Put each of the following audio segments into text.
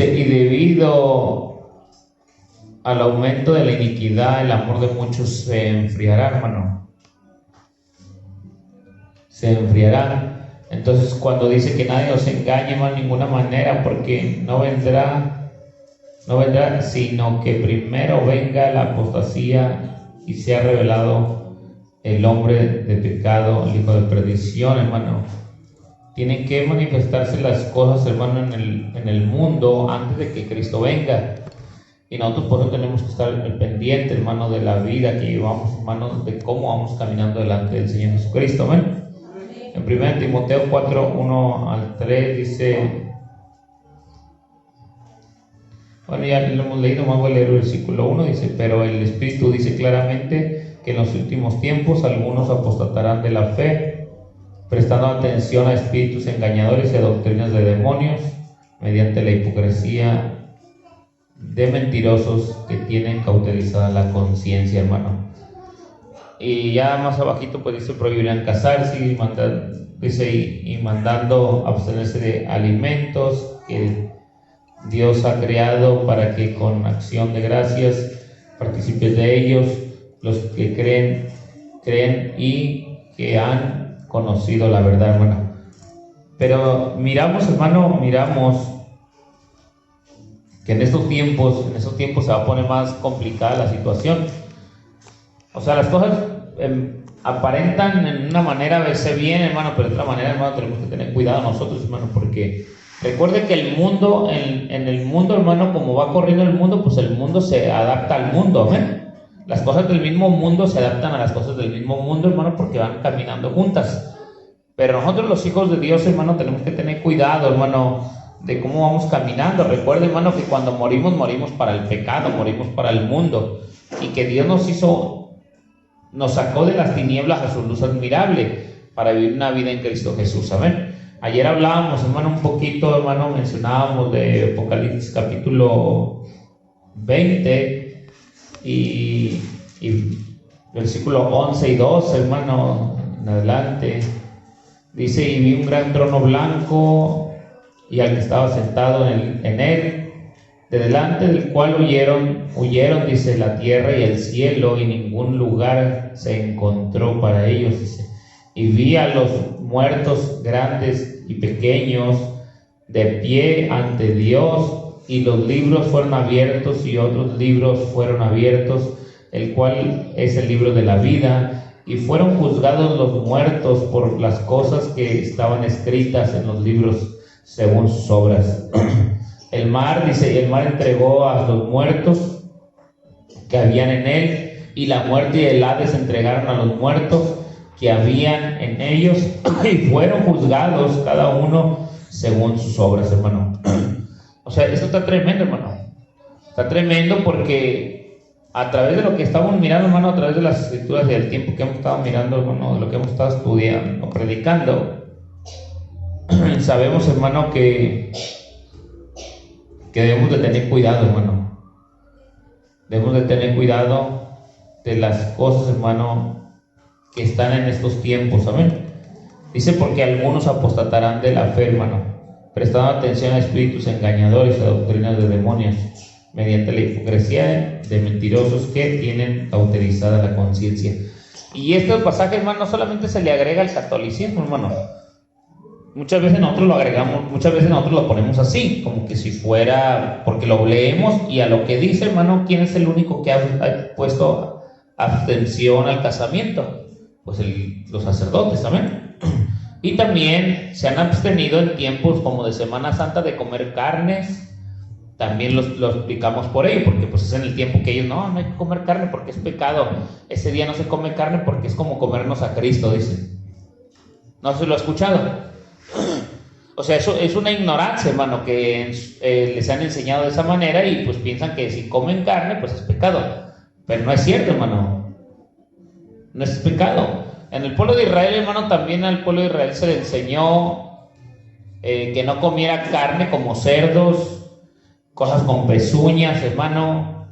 Dice, y debido al aumento de la iniquidad, el amor de muchos se enfriará, hermano. Se enfriará. Entonces, cuando dice que nadie os engañe, hermano, de ninguna manera, porque no vendrá, sino que primero venga la apostasía y sea revelado el hombre de pecado, el hijo de perdición, hermano. Tienen que manifestarse las cosas, hermano, en el mundo antes de que Cristo venga. Y nosotros por eso tenemos que estar al pendiente, hermano, de la vida que llevamos, hermano, de cómo vamos caminando delante del Señor Jesucristo. Amén. En 1 Timoteo 4, 1 al 3 dice, bueno, ya lo hemos leído, más voy a leer el versículo 1, dice, pero el Espíritu dice claramente que en los últimos tiempos algunos apostatarán de la fe, prestando atención a espíritus engañadores y a doctrinas de demonios, mediante la hipocresía de mentirosos que tienen cauterizada la conciencia, hermano. Y ya más abajito pues dice, prohibirán casarse y mandando abstenerse de alimentos que Dios ha creado para que con acción de gracias participes de ellos, los que creen y que han conocido la verdad, hermano. Pero hermano, miramos que en estos tiempos se va a poner más complicada la situación. O sea, las cosas aparentan en una manera verse bien, hermano, pero de otra manera, hermano, tenemos que tener cuidado nosotros, hermano, porque recuerde que el mundo, en el mundo, hermano, como va corriendo el mundo, pues el mundo se adapta al mundo, ¿amén? Las cosas del mismo mundo se adaptan a las cosas del mismo mundo, hermano, porque van caminando juntas. Pero nosotros los hijos de Dios, hermano, tenemos que tener cuidado, hermano, de cómo vamos caminando. Recuerde, hermano, que cuando morimos para el pecado, morimos para el mundo, y que Dios nos sacó de las tinieblas a su luz admirable para vivir una vida en Cristo Jesús, amén. Ayer hablábamos, hermano, un poquito, hermano, mencionábamos de Apocalipsis capítulo 20 y versículo 11 y 12, hermano, en adelante. Dice, y vi un gran trono blanco y al que estaba sentado en él, de delante del cual huyeron, dice, la tierra y el cielo, y ningún lugar se encontró para ellos, dice. Y vi a los muertos grandes y pequeños de pie ante Dios, y los libros fueron abiertos, y otros libros fueron abiertos, el cual es el libro de la vida, y fueron juzgados los muertos por las cosas que estaban escritas en los libros según sus obras. El mar, dice, y el mar entregó a los muertos que habían en él, y la muerte y el Hades entregaron a los muertos que habían en ellos, y fueron juzgados cada uno según sus obras, hermano. O sea, esto está tremendo, hermano. Está tremendo porque a través de lo que estamos mirando, hermano, a través de las escrituras y del tiempo que hemos estado mirando, hermano, de lo que hemos estado estudiando, predicando, sabemos, hermano, que debemos de tener cuidado, hermano. Debemos de tener cuidado de las cosas, hermano, que están en estos tiempos, amén. Dice, porque algunos apostatarán de la fe, hermano, prestando atención a espíritus engañadores, a doctrinas de demonios, mediante la hipocresía de mentirosos que tienen cauterizada la conciencia. Y este pasaje, hermano, no solamente se le agrega al catolicismo, hermano. Muchas veces nosotros lo agregamos, muchas veces nosotros lo ponemos así, como que si fuera, porque lo leemos y a lo que dice, hermano, ¿quién es el único que ha puesto abstención al casamiento? Pues los sacerdotes, amén. Y también se han abstenido en tiempos como de Semana Santa de comer carnes. También lo explicamos por ello, porque pues es en el tiempo que ellos, no hay que comer carne porque es pecado. Ese día no se come carne porque es como comernos a Cristo, dicen. ¿No se lo ha escuchado? O sea, eso es una ignorancia, hermano, que les han enseñado de esa manera y pues piensan que si comen carne, pues es pecado. Pero no es cierto, hermano. No es pecado. En el pueblo de Israel, hermano, también al pueblo de Israel se le enseñó que no comiera carne como cerdos, cosas con pezuñas, hermano,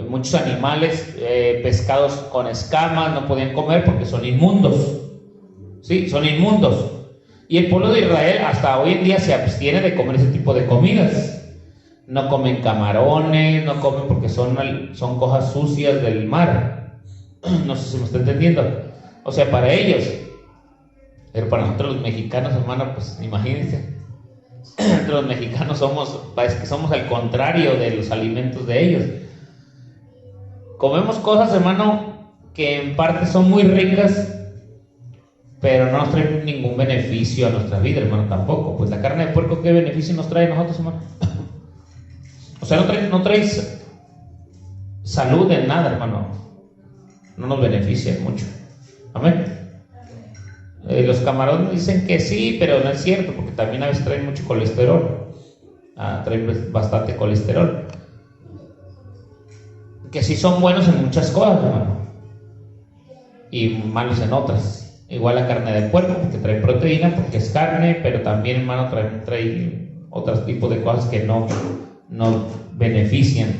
muchos animales, pescados con escamas, no podían comer porque son inmundos. Sí, son inmundos. Y el pueblo de Israel hasta hoy en día se abstiene de comer ese tipo de comidas. no comen camarones, no comen porque son cosas sucias del mar. No sé si me está entendiendo. O sea, para ellos. Pero para nosotros los mexicanos, hermano, pues imagínense. Los mexicanos parece que somos al contrario de los alimentos de ellos. Comemos cosas, hermano, que en parte son muy ricas, pero no nos traen ningún beneficio a nuestra vida, hermano, tampoco. Pues la carne de puerco, ¿qué beneficio nos trae a nosotros, hermano? O sea, no trae salud en nada, hermano. No nos beneficia mucho. Amén. Los camarones dicen que sí, pero no es cierto, porque también a veces traen mucho colesterol. Traen bastante colesterol. Que sí son buenos en muchas cosas, hermano, y malos en otras. Igual la carne de puerco, porque trae proteína, porque es carne, pero también, hermano, trae otros tipos de cosas que no benefician.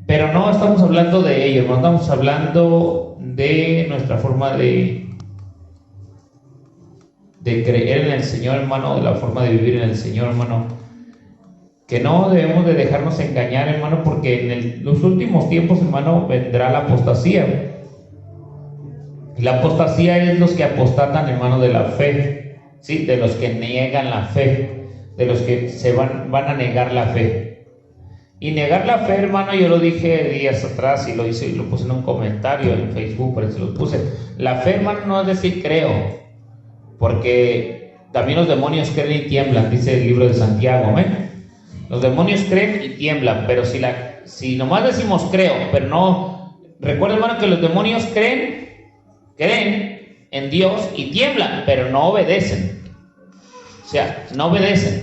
Pero no estamos hablando de ello, no estamos hablando de nuestra forma de creer en el Señor, hermano, de la forma de vivir en el Señor, hermano. Que no debemos de dejarnos engañar, hermano, porque en los últimos tiempos, hermano, vendrá la apostasía. Y la apostasía es los que apostatan, hermano, de la fe, ¿sí? De los que niegan la fe, de los que se van a negar la fe. Y negar la fe, hermano, yo lo dije días atrás y lo hice y lo puse en un comentario en Facebook, por eso lo puse. La fe, hermano, no es decir creo, porque también los demonios creen y tiemblan, dice el libro de Santiago, amén. Los demonios creen y tiemblan, pero si nomás decimos creo, pero no... Recuerda, hermano, que los demonios creen en Dios y tiemblan, pero no obedecen. O sea, no obedecen.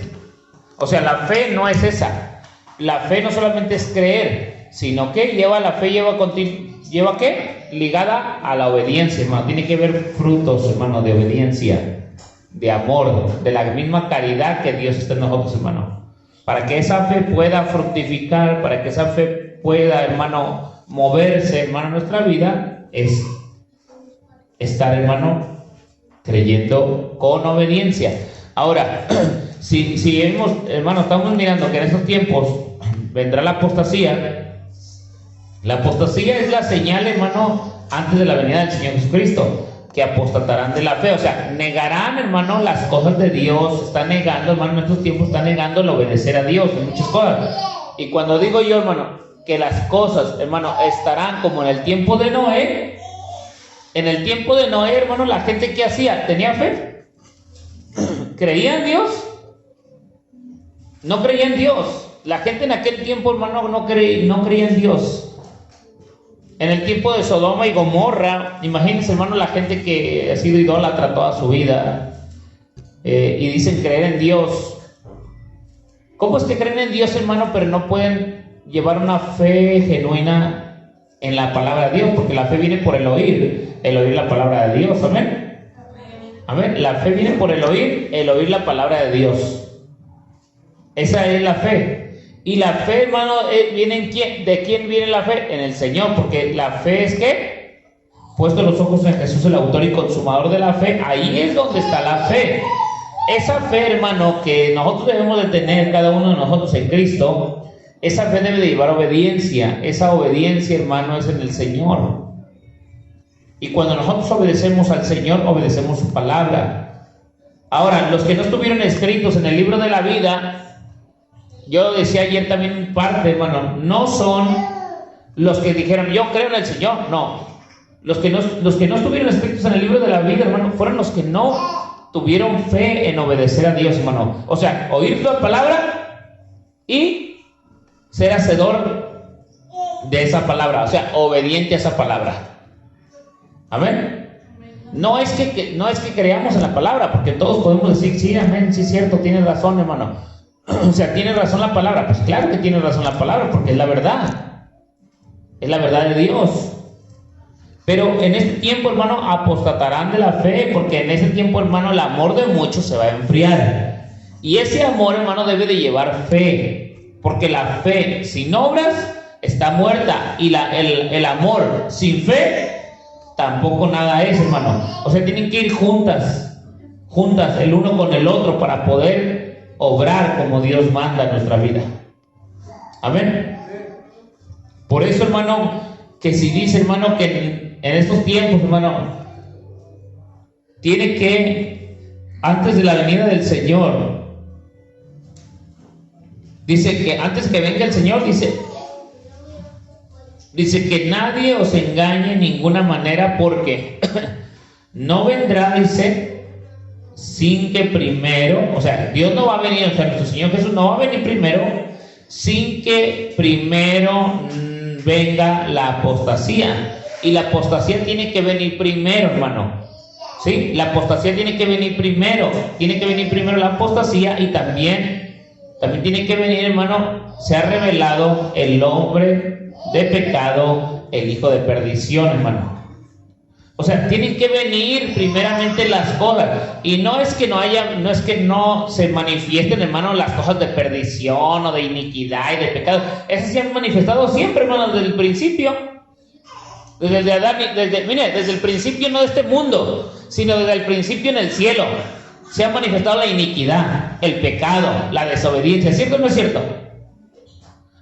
O sea, la fe no es esa. La fe no solamente es creer, sino que lleva ¿qué? Ligada a la obediencia, hermano. Tiene que haber frutos, hermano, de obediencia, de amor, de la misma caridad que Dios está en nosotros, hermano. Para que esa fe pueda fructificar, para que esa fe pueda, hermano, moverse, hermano, en nuestra vida, es estar, hermano, creyendo con obediencia. Ahora, si vemos, hermano, estamos mirando que en estos tiempos vendrá la apostasía. La apostasía es la señal, hermano, antes de la venida del Señor Jesucristo, que apostatarán de la fe. O sea, negarán, hermano, las cosas de Dios. Están negando, hermano, en estos tiempos están negando el obedecer a Dios en muchas cosas. Y cuando digo yo, hermano, que las cosas, hermano, estarán como en el tiempo de Noé. En el tiempo de Noé, hermano, la gente, ¿qué hacía? ¿Tenía fe? ¿Creía en Dios? No creía en Dios. La gente en aquel tiempo, hermano, no creía en Dios. En el tiempo de Sodoma y Gomorra, imagínense, hermano, la gente que ha sido idólatra toda su vida y dicen creer en Dios. ¿Cómo es que creen en Dios, hermano, pero no pueden llevar una fe genuina en la palabra de Dios? Porque la fe viene por el oír la palabra de Dios, amén. Amén. La fe viene por el oír la palabra de Dios. Esa es la fe. Y la fe, hermano, ¿de quién viene la fe? En el Señor, porque la fe es ¿qué? Puesto los ojos en Jesús, el autor y consumador de la fe. Ahí es donde está la fe. Esa fe, hermano, que nosotros debemos de tener, cada uno de nosotros en Cristo, esa fe debe de llevar obediencia. Esa obediencia, hermano, es en el Señor. Y cuando nosotros obedecemos al Señor, obedecemos su palabra. Ahora, los que no estuvieron escritos en el libro de la vida, yo lo decía ayer también en parte, hermano, no son los que dijeron, yo creo en el Señor, no. Los que no estuvieron escritos en el libro de la vida, hermano, fueron los que no tuvieron fe en obedecer a Dios, hermano. O sea, oír la palabra y ser hacedor de esa palabra, o sea, obediente a esa palabra. Amén. No es que creamos en la palabra, porque todos podemos decir, sí, amén, sí es cierto, tienes razón, hermano. O sea, ¿tiene razón la palabra? Pues claro que tiene razón la palabra, porque es la verdad. Es la verdad de Dios. Pero en este tiempo, hermano, apostatarán de la fe, porque en ese tiempo, hermano, el amor de muchos se va a enfriar. Y ese amor, hermano, debe de llevar fe, porque la fe sin obras está muerta, y el amor sin fe tampoco nada es, hermano. O sea, tienen que ir juntas el uno con el otro para poder obrar como Dios manda en nuestra vida. Amén. Por eso, hermano, que si dice, hermano, que en estos tiempos, hermano, tiene que, antes de la venida del Señor, dice que antes que venga el Señor, dice que nadie os engañe en ninguna manera, porque no vendrá, dice, sin que primero, o sea, Dios no va a venir, o sea, nuestro Señor Jesús no va a venir primero, sin que primero venga la apostasía. Y la apostasía tiene que venir primero, hermano. ¿Sí? La apostasía tiene que venir primero. Tiene que venir primero la apostasía, y también tiene que venir, hermano, se ha revelado el hombre de pecado, el hijo de perdición, hermano. O sea, tienen que venir primeramente las cosas. Y no es que no se manifiesten, hermano, las cosas de perdición o de iniquidad y de pecado. Esas se han manifestado siempre, hermano, desde el principio. Desde Adán, desde el principio, no de este mundo, sino desde el principio en el cielo. Se ha manifestado la iniquidad, el pecado, la desobediencia. ¿Cierto o no es cierto?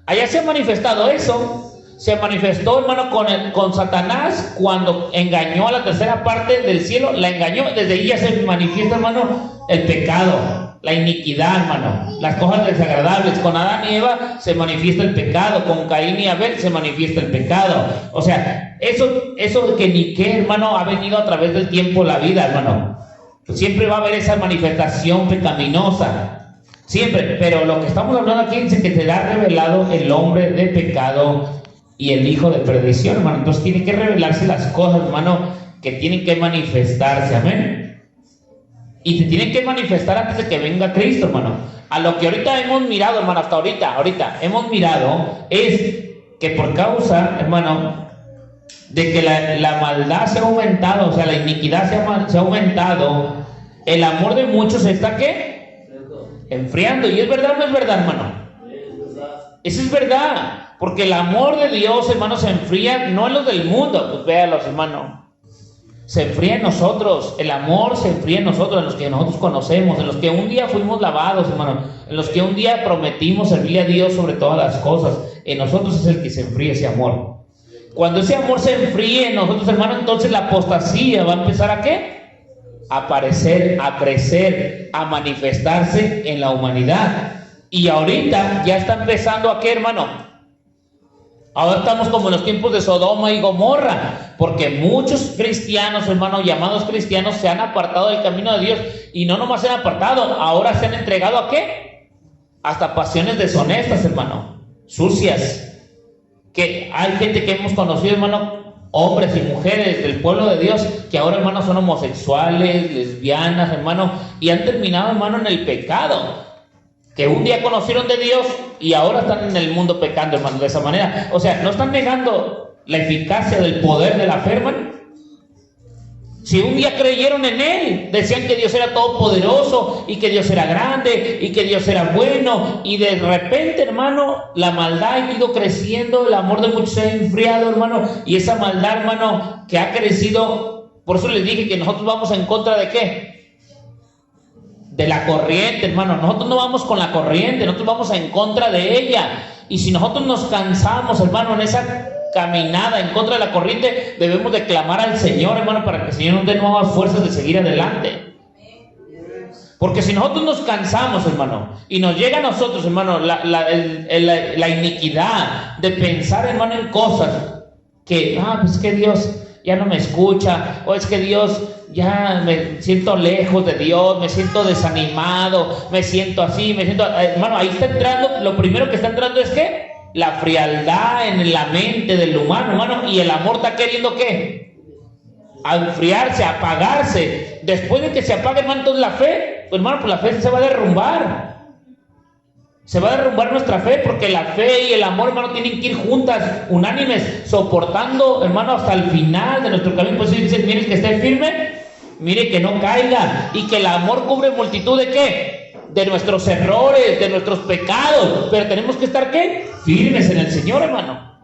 Allá se ha manifestado eso. Se manifestó, hermano, con Satanás cuando engañó a la tercera parte del cielo, la engañó. Desde ahí ya se manifiesta, hermano, el pecado, la iniquidad, hermano, las cosas desagradables. Con Adán y Eva se manifiesta el pecado, con Caín y Abel se manifiesta el pecado. O sea, eso que ni qué, hermano, ha venido a través del tiempo, la vida, hermano. Siempre va a haber esa manifestación pecaminosa, siempre. Pero lo que estamos hablando aquí dice que será revelado el hombre de pecado y el hijo de perdición, hermano. Entonces tiene que revelarse las cosas, hermano, que tienen que manifestarse, amén. Y se tienen que manifestar antes de que venga Cristo, hermano. A lo que ahorita hemos mirado, hermano, hasta ahorita hemos mirado, es que por causa, hermano, de que la maldad se ha aumentado, o sea, la iniquidad se ha aumentado, el amor de muchos se está, ¿qué? Enfriando. ¿Y es verdad o no es verdad, hermano? Eso es verdad. Porque el amor de Dios, hermano, se enfría no en los del mundo. Pues véalos, hermano. Se enfría en nosotros. El amor se enfría en nosotros, en los que nosotros conocemos, en los que un día fuimos lavados, hermano, en los que un día prometimos servirle a Dios sobre todas las cosas. En nosotros es el que se enfría ese amor. Cuando ese amor se enfríe en nosotros, hermano, entonces la apostasía va a empezar ¿a qué? A aparecer, a crecer, a manifestarse en la humanidad. Y ahorita ya está empezando ¿a qué, hermano? Ahora estamos como en los tiempos de Sodoma y Gomorra, porque muchos cristianos, hermanos, llamados cristianos, se han apartado del camino de Dios. Y no nomás se han apartado, ahora se han entregado ¿a qué? Hasta pasiones deshonestas, hermano, sucias. Que hay gente que hemos conocido, hermano, hombres y mujeres del pueblo de Dios, que ahora, hermano, son homosexuales, lesbianas, hermano, y han terminado, hermano, en el pecado. Que un día conocieron de Dios y ahora están en el mundo pecando, hermano, de esa manera. O sea, no están negando la eficacia del poder de la fe, hermano. Si un día creyeron en Él, decían que Dios era todopoderoso y que Dios era grande y que Dios era bueno, y de repente, hermano, la maldad ha ido creciendo, el amor de muchos se ha enfriado, hermano, y esa maldad, hermano, que ha crecido. Por eso les dije que nosotros vamos en contra de ¿qué? De la corriente, hermano. Nosotros no vamos con la corriente, nosotros vamos en contra de ella. Y si nosotros nos cansamos, hermano, en esa caminada en contra de la corriente, debemos de clamar al Señor, hermano, para que el Señor nos dé nuevas fuerzas de seguir adelante. Porque si nosotros nos cansamos, hermano, y nos llega a nosotros, hermano, la iniquidad de pensar, hermano, en cosas que, pues que Dios ya no me escucha, o es que Dios, ya me siento lejos de Dios, me siento desanimado, me siento así, hermano, ahí está entrando, lo primero que está entrando es ¿qué? La frialdad en la mente del humano, hermano, y el amor está queriendo ¿qué? A enfriarse, a apagarse. Después de que se apague, hermano, entonces la fe, pues, hermano, pues la fe se va a derrumbar. Se va a derrumbar nuestra fe, porque la fe y el amor, hermano, tienen que ir juntas, unánimes, soportando, hermano, hasta el final de nuestro camino. Pues dice, mire que esté firme, mire que no caiga, y que el amor cubre multitud de ¿qué? De nuestros errores, de nuestros pecados, pero tenemos que estar ¿qué? Firmes en el Señor, hermano.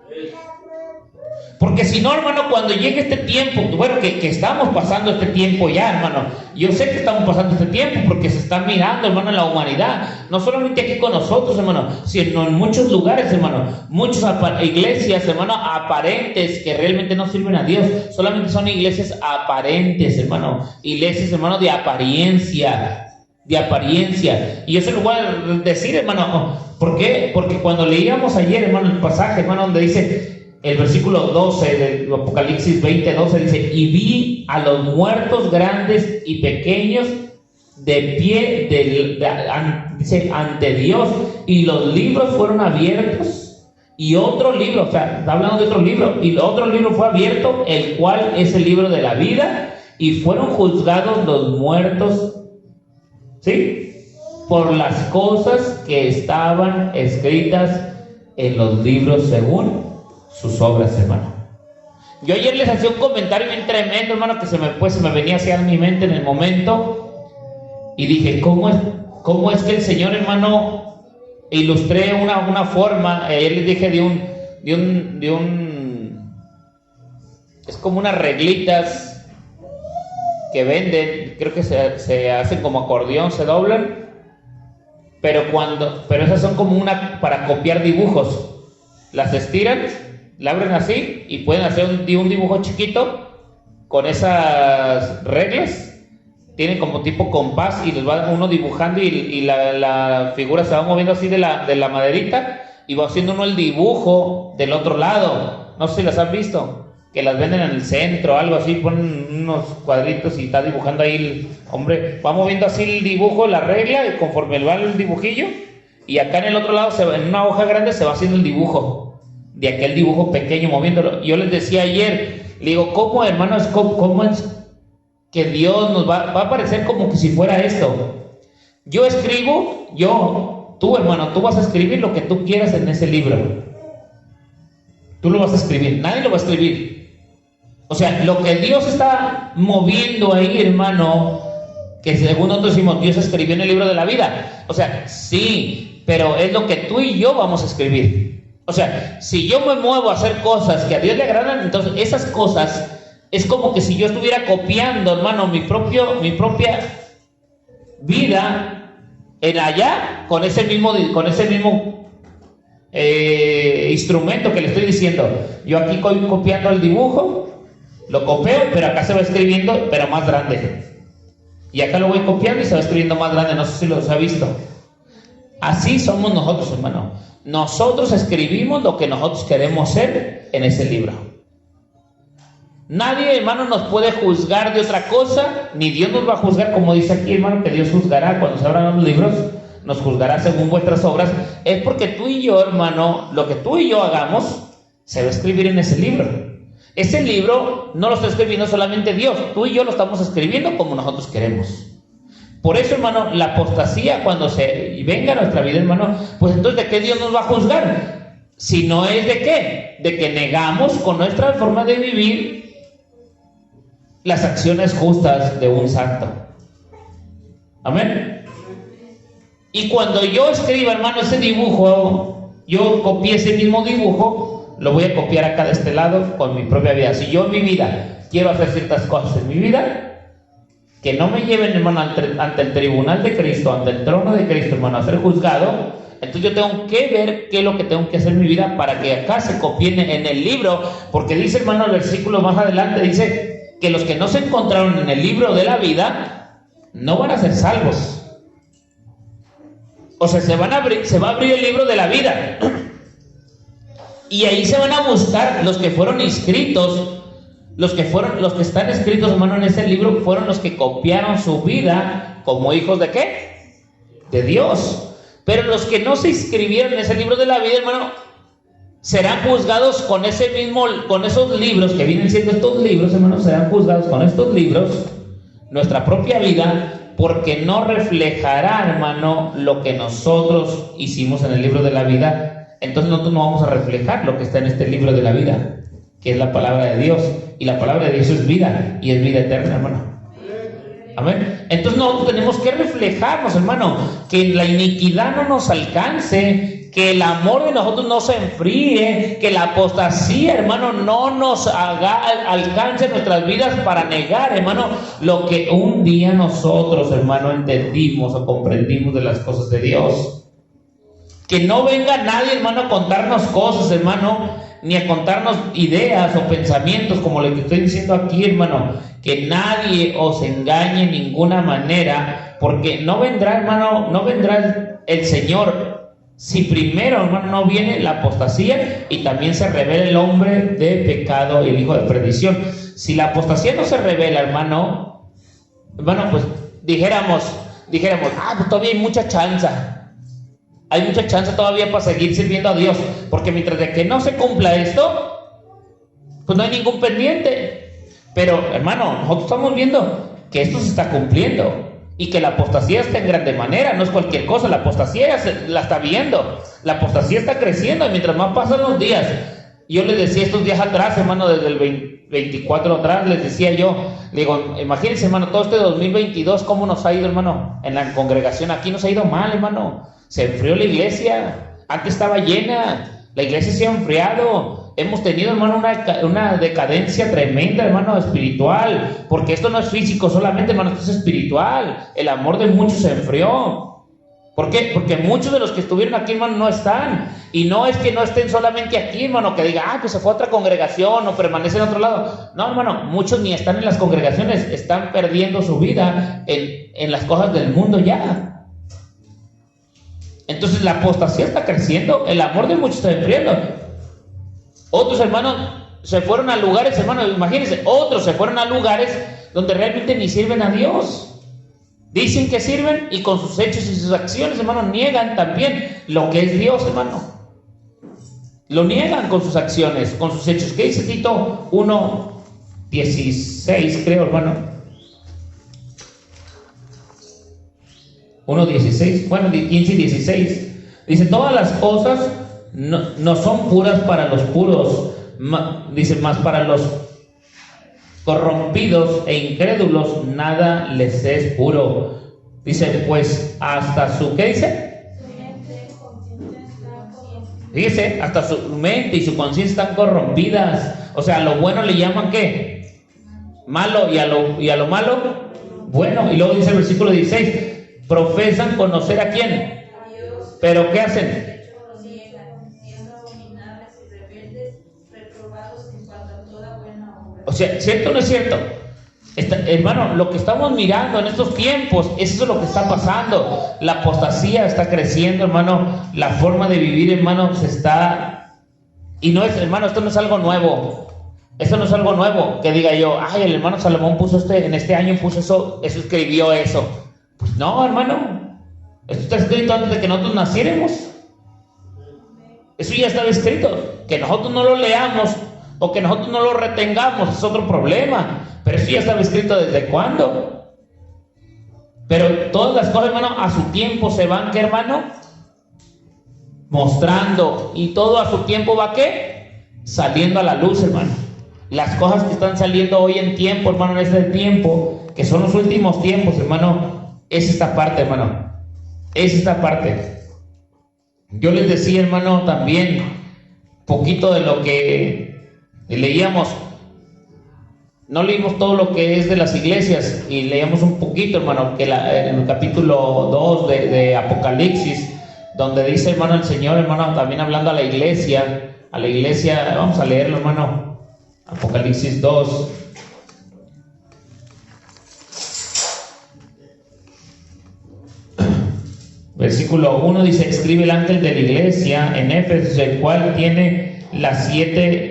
Porque si no, hermano, cuando llegue este tiempo, bueno, que estamos pasando este tiempo ya, hermano, yo sé que estamos pasando este tiempo porque se está mirando, hermano, en la humanidad, no solamente aquí con nosotros, hermano, sino en muchos lugares, hermano, muchas iglesias, hermano, aparentes, que realmente no sirven a Dios, solamente son iglesias aparentes, hermano, iglesias, hermano, de apariencia. Y eso lo voy a decir, hermano, ¿por qué? Porque cuando leíamos ayer, hermano, el pasaje, hermano, donde dice el versículo 12 del Apocalipsis 20:12, dice: y vi a los muertos grandes y pequeños de pie dice, ante Dios, y los libros fueron abiertos, y otro libro, o sea, está hablando de otro libro, y otro libro fue abierto, el cual es el libro de la vida, y fueron juzgados los muertos, ¿sí?, por las cosas que estaban escritas en los libros según sus obras, hermano. Yo ayer les hacía un comentario bien tremendo, hermano, que se me venía hacia mi mente en el momento, y dije, ¿cómo es que el Señor, hermano, ilustré una forma? Ayer les dije de un es como unas reglitas que venden, creo que se hacen como acordeón, se doblan, pero esas son como una para copiar dibujos. Las estiran, la abren así y pueden hacer un dibujo chiquito con esas reglas. Tienen como tipo compás y les va uno dibujando y la figura se va moviendo así de la maderita y va haciendo uno el dibujo del otro lado. No sé si las han visto, que las venden en el centro, algo así, ponen unos cuadritos y está dibujando ahí el hombre, va moviendo así el dibujo, la regla, y conforme va el dibujillo, y acá en el otro lado, en una hoja grande, se va haciendo el dibujo de aquel dibujo pequeño, moviéndolo. Yo les decía ayer, le digo, ¿cómo, hermanos, cómo es que Dios nos va a parecer como que si fuera esto? Yo escribo, tú, hermano, tú vas a escribir lo que tú quieras en ese libro. Tú lo vas a escribir, nadie lo va a escribir. O sea, lo que Dios está moviendo ahí, hermano, que según nosotros decimos, Dios escribió en el libro de la vida. O sea, sí, pero es lo que tú y yo vamos a escribir. O sea, si yo me muevo a hacer cosas que a Dios le agradan, entonces esas cosas es como que si yo estuviera copiando, hermano, mi propia vida en allá con ese mismo instrumento que le estoy diciendo. Yo aquí estoy copiando el dibujo, lo copio, pero acá se va escribiendo, pero más grande. Y acá lo voy copiando y se va escribiendo más grande. No sé si los ha visto. Así somos nosotros, hermano. Nosotros escribimos lo que nosotros queremos ser en ese libro. Nadie, hermano, nos puede juzgar de otra cosa, ni Dios nos va a juzgar, como dice aquí, hermano, que Dios juzgará cuando se abran los libros, nos juzgará según vuestras obras. Es porque tú y yo, hermano, lo que tú y yo hagamos, se va a escribir en ese libro. Ese libro no lo está escribiendo solamente Dios, tú y yo lo estamos escribiendo como nosotros queremos. Por eso, hermano, la apostasía, cuando se venga a nuestra vida, hermano, pues entonces, ¿de qué Dios nos va a juzgar? Si no es de qué, de que negamos con nuestra forma de vivir las acciones justas de un santo. Amén. Y cuando yo escriba, hermano, ese dibujo, yo copié ese mismo dibujo, lo voy a copiar acá de este lado con mi propia vida. Si yo en mi vida quiero hacer ciertas cosas en mi vida, que no me lleven, hermano, ante el tribunal de Cristo, ante el trono de Cristo, hermano, a ser juzgado, entonces yo tengo que ver qué es lo que tengo que hacer en mi vida para que acá se copien en el libro, porque dice, hermano, el versículo más adelante, dice que los que no se encontraron en el libro de la vida no van a ser salvos. O sea, se va a abrir el libro de la vida y ahí se van a buscar los que fueron inscritos. Los que están escritos, hermano, en ese libro fueron los que copiaron su vida como hijos de ¿qué? De Dios. Pero los que no se inscribieron en ese libro de la vida, hermano, serán juzgados con esos libros que vienen siendo estos libros, hermano, serán juzgados con estos libros, nuestra propia vida, porque no reflejará, hermano, lo que nosotros hicimos en el libro de la vida. Entonces nosotros no vamos a reflejar lo que está en este libro de la vida, que es la palabra de Dios, y la palabra de Dios es vida, y es vida eterna, hermano. Amén. Entonces nosotros tenemos que reflejarnos, hermano, que la iniquidad no nos alcance, que el amor de nosotros no se enfríe, que la apostasía, hermano, no nos alcance nuestras vidas para negar, hermano, lo que un día nosotros, hermano, entendimos o comprendimos de las cosas de Dios. Que no venga nadie, hermano, a contarnos cosas, hermano, ni a contarnos ideas o pensamientos como lo que estoy diciendo aquí, hermano. Que nadie os engañe en ninguna manera, porque no vendrá, hermano, no vendrá el Señor si primero, hermano, no viene la apostasía y también se revela el hombre de pecado y el hijo de perdición. Si la apostasía no se revela, hermano, pues dijéramos, pues todavía hay mucha chance. Hay mucha chance todavía para seguir sirviendo a Dios, porque mientras de que no se cumpla esto, pues no hay ningún pendiente. Pero, hermano, nosotros estamos viendo que esto se está cumpliendo. Y que la apostasía está en grande manera, no es cualquier cosa, la apostasía la está viendo, la apostasía está creciendo, y mientras más pasan los días, yo les decía estos días atrás, hermano, desde el 24 atrás, les decía yo, le digo, imagínense, hermano, todo este 2022, cómo nos ha ido, hermano, en la congregación, aquí nos ha ido mal, hermano, se enfrió la iglesia, antes estaba llena, la iglesia se ha enfriado. Hemos tenido, hermano, una decadencia tremenda, hermano, espiritual, porque esto no es físico solamente, hermano, esto es espiritual. El amor de muchos se enfrió. ¿Por qué? Porque muchos de los que estuvieron aquí, hermano, no están. Y no es que no estén solamente aquí, hermano, que diga, pues se fue a otra congregación o permanece en otro lado. No, hermano, muchos ni están en las congregaciones, están perdiendo su vida en las cosas del mundo ya. Entonces la apostasía está creciendo, el amor de muchos está enfriando. Otros, hermanos, se fueron a lugares, hermanos, imagínense, otros se fueron a lugares donde realmente ni sirven a Dios. Dicen que sirven y con sus hechos y sus acciones, hermanos, niegan también lo que es Dios, hermano. Lo niegan con sus acciones, con sus hechos. ¿Qué dice Tito 1:16, creo, hermano? 1:16, bueno, 15 y 16. Dice, todas las cosas no son puras para los puros, dice, más para los corrompidos e incrédulos nada les es puro. Dice, pues hasta su, ¿qué dice? Dice, hasta su mente y su conciencia están corrompidas. O sea, a lo bueno le llaman ¿qué? Malo, y a lo malo, bueno. Y luego dice el versículo 16, profesan conocer a quién, pero ¿qué hacen? O sea, ¿cierto o no es cierto? Hermano, lo que estamos mirando en estos tiempos, eso es lo que está pasando. La apostasía está creciendo, hermano. La forma de vivir, hermano, se está... Y no es, hermano, esto no es algo nuevo. Esto no es algo nuevo, que diga yo, ay, el hermano Salomón puso en este año puso eso escribió eso. Pues no, hermano. Esto está escrito antes de que nosotros naciéramos. Eso ya estaba escrito. Que nosotros no lo leamos o que nosotros no lo retengamos es otro problema, pero eso ya estaba escrito desde cuándo. Pero todas las cosas, hermano, a su tiempo se van, ¿qué, hermano? Mostrando, y todo a su tiempo va, ¿qué? Saliendo a la luz, hermano. Las cosas que están saliendo hoy en tiempo, hermano, en este tiempo, que son los últimos tiempos, hermano, es esta parte, hermano, es esta parte. Yo les decía, hermano, también poquito de lo que leíamos. No leímos todo lo que es de las iglesias y leíamos un poquito, hermano, que en el capítulo 2 de Apocalipsis, donde dice, hermano, el Señor, hermano, también hablando a la iglesia, vamos a leerlo, hermano, Apocalipsis 2. Versículo 1 dice, escribe el ángel de la iglesia en Éfeso, el cual tiene las 7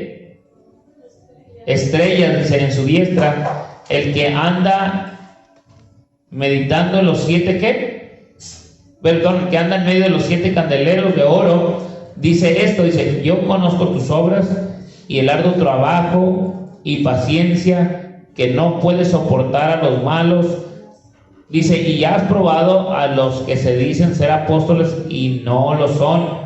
estrellas, dice, en su diestra, el que anda meditando en los 7, ¿qué? Perdón, que anda en medio de los 7 candeleros de oro, dice esto, dice, yo conozco tus obras y el arduo trabajo y paciencia, que no puedes soportar a los malos. Dice, y ya has probado a los que se dicen ser apóstoles y no lo son,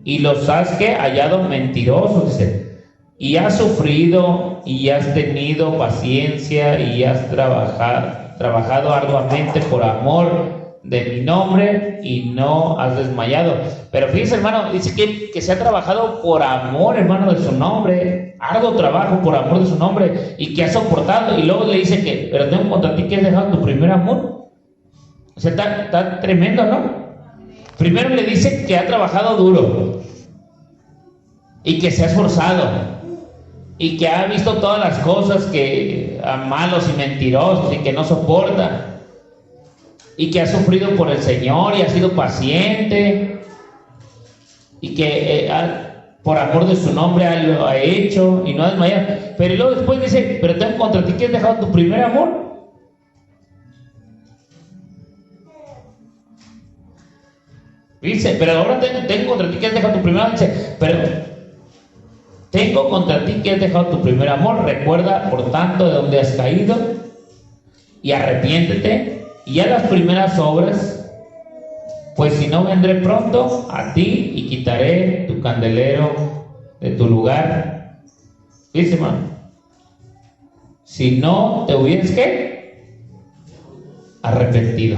y los has hallado mentirosos, dice, y has sufrido y has tenido paciencia y has trabajado arduamente por amor de mi nombre y no has desmayado. Pero fíjense, hermano, dice que se ha trabajado por amor, hermano, de su nombre, arduo trabajo por amor de su nombre, y que ha soportado. Y luego le dice que, pero tengo contra ti que has dejado tu primer amor. O sea, está tremendo, ¿no? Primero le dice que ha trabajado duro y que se ha esforzado y que ha visto todas las cosas que malos y mentirosos y que no soporta, y que ha sufrido por el Señor y ha sido paciente y que por amor de su nombre lo ha hecho y no ha desmayado. Pero luego después dice, pero tengo contra ti que has dejado tu primer amor. Dice, pero ahora tengo contra ti que has dejado tu primer amor. Dice, pero tengo contra ti que has dejado tu primer amor. Recuerda, por tanto, de dónde has caído y arrepiéntete y haz las primeras obras, pues si no, vendré pronto a ti y quitaré tu candelero de tu lugar. Dice, hermano, si no te hubieras, ¿qué? Arrepentido.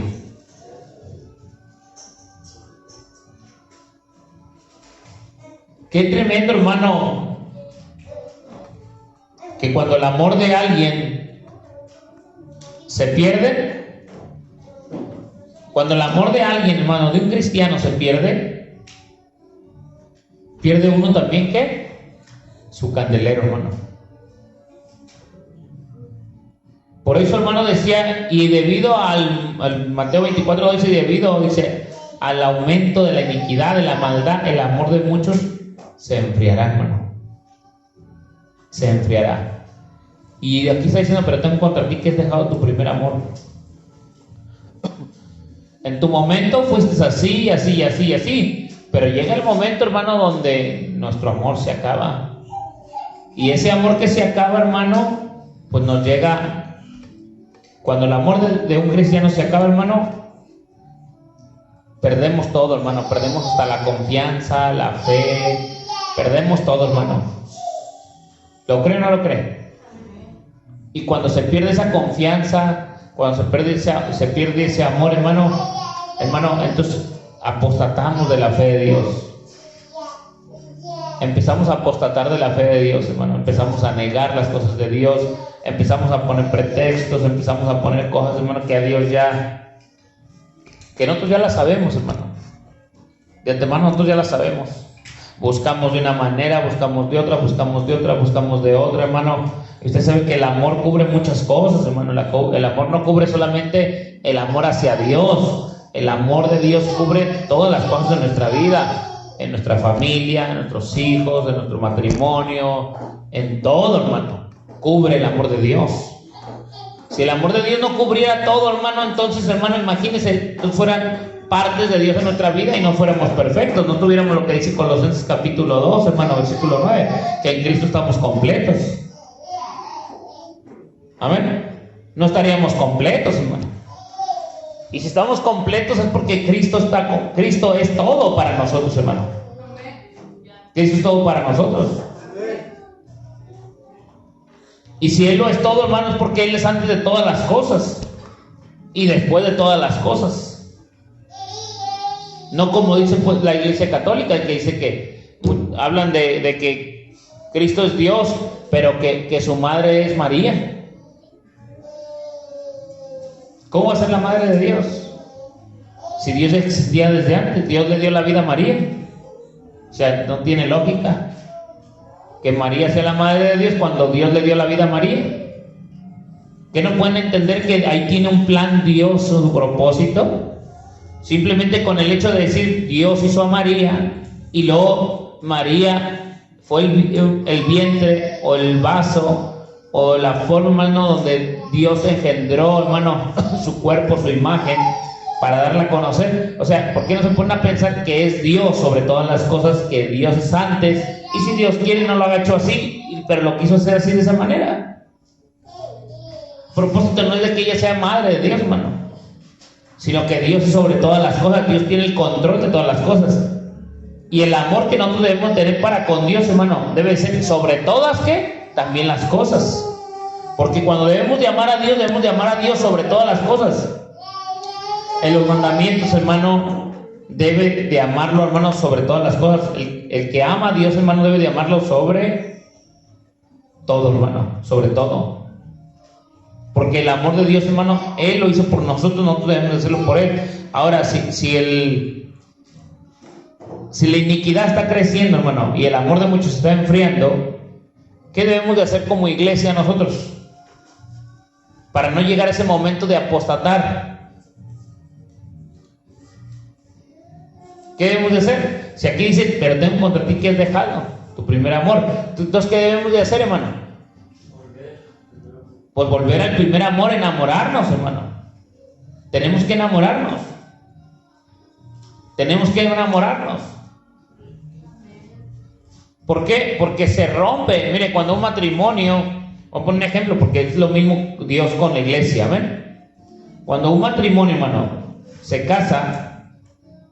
Qué tremendo, hermano, que cuando el amor de alguien se pierde, cuando el amor de alguien, hermano, de un cristiano se pierde, pierde uno también, ¿qué? Su candelero, hermano. Por eso, hermano, decía, y debido al Mateo 24, dice, debido, dice, al aumento de la iniquidad, de la maldad, el amor de muchos se enfriará, hermano. Se enfriará. Y aquí está diciendo, pero tengo contra ti que has dejado tu primer amor. En tu momento fuiste así, así, así, así. Pero llega el momento, hermano, donde nuestro amor se acaba. Y ese amor que se acaba, hermano, pues nos llega. Cuando el amor de un cristiano se acaba, hermano, perdemos todo, hermano. Perdemos hasta la confianza, la fe. Perdemos todo, hermano. ¿Lo cree o no lo cree? Y cuando se pierde esa confianza, cuando se pierde ese amor, hermano, entonces apostatamos de la fe de Dios. Empezamos a apostatar de la fe de Dios, hermano. Empezamos a negar las cosas de Dios. Empezamos a poner pretextos, empezamos a poner cosas, hermano, que a Dios ya, que nosotros ya las sabemos, hermano. De antemano nosotros ya las sabemos. Buscamos de una manera, buscamos de otra, buscamos de otra, buscamos de otra, hermano. Usted sabe que el amor cubre muchas cosas, hermano. El amor no cubre solamente el amor hacia Dios. El amor de Dios cubre todas las cosas de nuestra vida, en nuestra familia, en nuestros hijos, en nuestro matrimonio, en todo, hermano. Cubre el amor de Dios. Si el amor de Dios no cubriera todo, hermano, entonces, hermano, imagínense, fueran partes de Dios en nuestra vida y no fuéramos perfectos, no tuviéramos lo que dice Colosenses capítulo 2, hermano, versículo 9, que en Cristo estamos completos. Amén. No estaríamos completos, hermano. Y si estamos completos es porque Cristo es todo para nosotros, hermano. Cristo es todo para nosotros. Y si Él lo es todo, hermano, es porque Él es antes de todas las cosas y después de todas las cosas. No como dice pues la Iglesia Católica, que dice que hablan de que Cristo es Dios, pero que su madre es María. ¿Cómo va a ser la madre de Dios? Si Dios existía desde antes, Dios le dio la vida a María. O sea, no tiene lógica que María sea la madre de Dios cuando Dios le dio la vida a María. ¿Que no pueden entender que ahí tiene un plan Dios, su propósito? Simplemente con el hecho de decir Dios hizo a María y luego María fue el vientre o el vaso o la forma, hermano, donde Dios engendró, hermano, su cuerpo, su imagen, para darla a conocer. O sea, ¿por qué no se ponen a pensar que es Dios sobre todas las cosas, que Dios es antes? Y si Dios quiere, no lo ha hecho así, pero lo quiso hacer así, de esa manera. El propósito no es de que ella sea madre de Dios, hermano, sino que Dios es sobre todas las cosas. Dios tiene el control de todas las cosas. Y el amor que nosotros debemos tener para con Dios, hermano, debe ser sobre todas, ¿qué? También las cosas. Porque cuando debemos de amar a Dios sobre todas las cosas. En los mandamientos, hermano, debe de amarlo, hermano, sobre todas las cosas. El que ama a Dios, hermano, debe de amarlo sobre todo, hermano, sobre todo. Porque el amor de Dios, hermano, Él lo hizo por nosotros debemos de hacerlo por Él. Ahora, si la iniquidad está creciendo, hermano, y el amor de muchos se está enfriando, ¿qué debemos de hacer como iglesia nosotros? Para no llegar a ese momento de apostatar. ¿Qué debemos de hacer? Si aquí dice, pero tengo contra ti que has dejado tu primer amor. Entonces, ¿qué debemos de hacer, hermano? Pues volver al primer amor, enamorarnos, hermano. Tenemos que enamorarnos. Tenemos que enamorarnos. ¿Por qué? Porque se rompe. Mire, cuando un matrimonio, voy a poner un ejemplo, porque es lo mismo Dios con la iglesia, ¿ven? Cuando un matrimonio, hermano, se casa,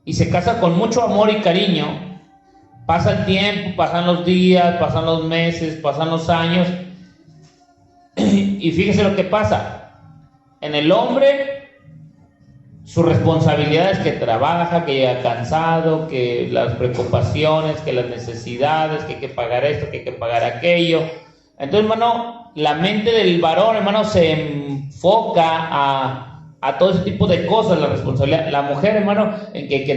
y se casa con mucho amor y cariño, pasa el tiempo, pasan los días, pasan los meses, pasan los años, y fíjese lo que pasa. En el hombre, su responsabilidad es que trabaja, que llega cansado, que las preocupaciones, que las necesidades, que hay que pagar esto, que hay que pagar aquello. Entonces, hermano, la mente del varón, hermano, se enfoca a todo ese tipo de cosas, la responsabilidad. La mujer, hermano, en que hay que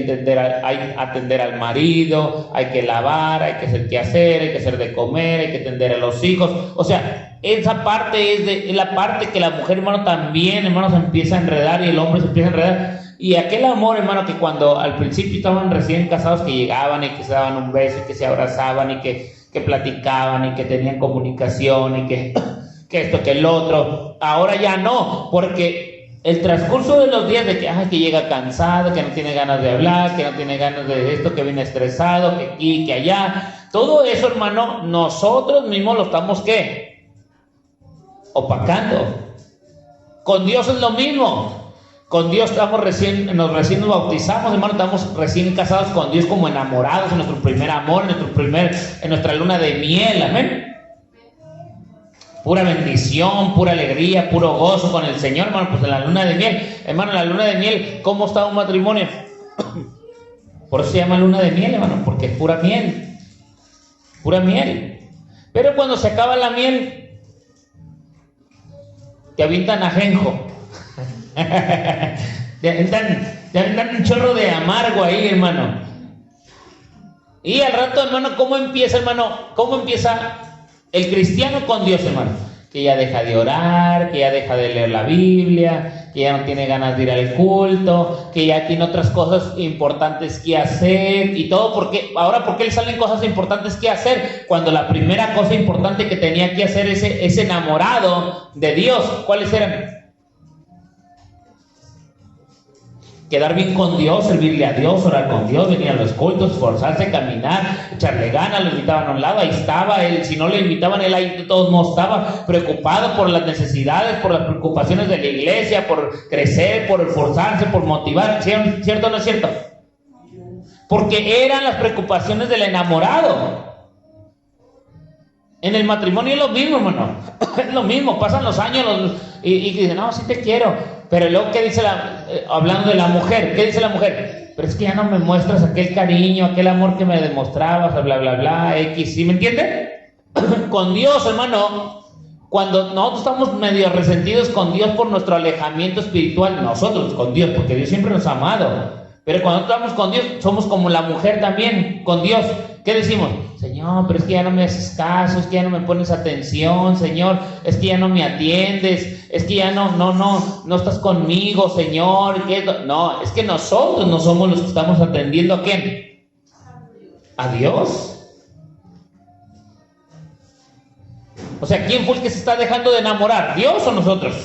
atender al marido, hay que lavar, hay que hacer qué hacer, hay que hacer de comer, hay que atender a los hijos. O sea, esa parte es la parte que la mujer, hermano, también, hermano, se empieza a enredar y el hombre se empieza a enredar. Y aquel amor, hermano, que cuando al principio estaban recién casados, que llegaban y que se daban un beso y que se abrazaban y que platicaban y que tenían comunicación y que esto, que el otro, ahora ya no, porque el transcurso de los días de que llega cansado, que no tiene ganas de hablar, que no tiene ganas de esto, que viene estresado, que aquí, que allá, todo eso, hermano, nosotros mismos lo estamos, ¿qué? Opacando. Con Dios es lo mismo. Con Dios estamos recién nos bautizamos, hermano, estamos recién casados con Dios como enamorados, en nuestro primer amor, en nuestra luna de miel, amén. Pura bendición, pura alegría, puro gozo con el Señor, hermano, pues en la luna de miel. Hermano, en la luna de miel, ¿cómo está un matrimonio? Por eso se llama luna de miel, hermano, porque es pura miel. Pura miel. Pero cuando se acaba la miel, te avientan ajenjo. te avientan un chorro de amargo ahí, hermano. Y al rato, hermano, ¿cómo empieza, hermano? ¿Cómo empieza el cristiano con Dios, hermano? Que ya deja de orar, que ya deja de leer la Biblia, que ya no tiene ganas de ir al culto, que ya tiene otras cosas importantes que hacer y todo. Porque ahora, ¿por qué le salen cosas importantes que hacer? Cuando la primera cosa importante que tenía que hacer ese enamorado de Dios, ¿cuáles eran? Quedar bien con Dios, servirle a Dios, orar con Dios, venir a los cultos, esforzarse, caminar, echarle ganas. Lo invitaban a un lado, ahí estaba él. Si no le invitaban, él ahí de todos modos estaba preocupado por las necesidades, por las preocupaciones de la iglesia, por crecer, por esforzarse, por motivar. ¿Cierto o no es cierto? Porque eran las preocupaciones del enamorado. En el matrimonio es lo mismo, hermano. Es lo mismo, pasan los años y dicen, no, sí te quiero. Pero luego, ¿qué dice hablando de la mujer? ¿Qué dice la mujer? Pero es que ya no me muestras aquel cariño, aquel amor que me demostrabas, bla, bla, bla, X, ¿sí me entienden? Con Dios, hermano, cuando nosotros estamos medio resentidos con Dios por nuestro alejamiento espiritual, nosotros con Dios, porque Dios siempre nos ha amado. Pero cuando estamos con Dios, somos como la mujer también, con Dios. ¿Qué decimos? Señor, pero es que ya no me haces caso, es que ya no me pones atención, Señor, es que ya no me atiendes, es que ya no estás conmigo, Señor. No, es que nosotros no somos los que estamos atendiendo ¿a quién? A Dios. O sea, ¿quién fue el que se está dejando de enamorar? ¿Dios o nosotros?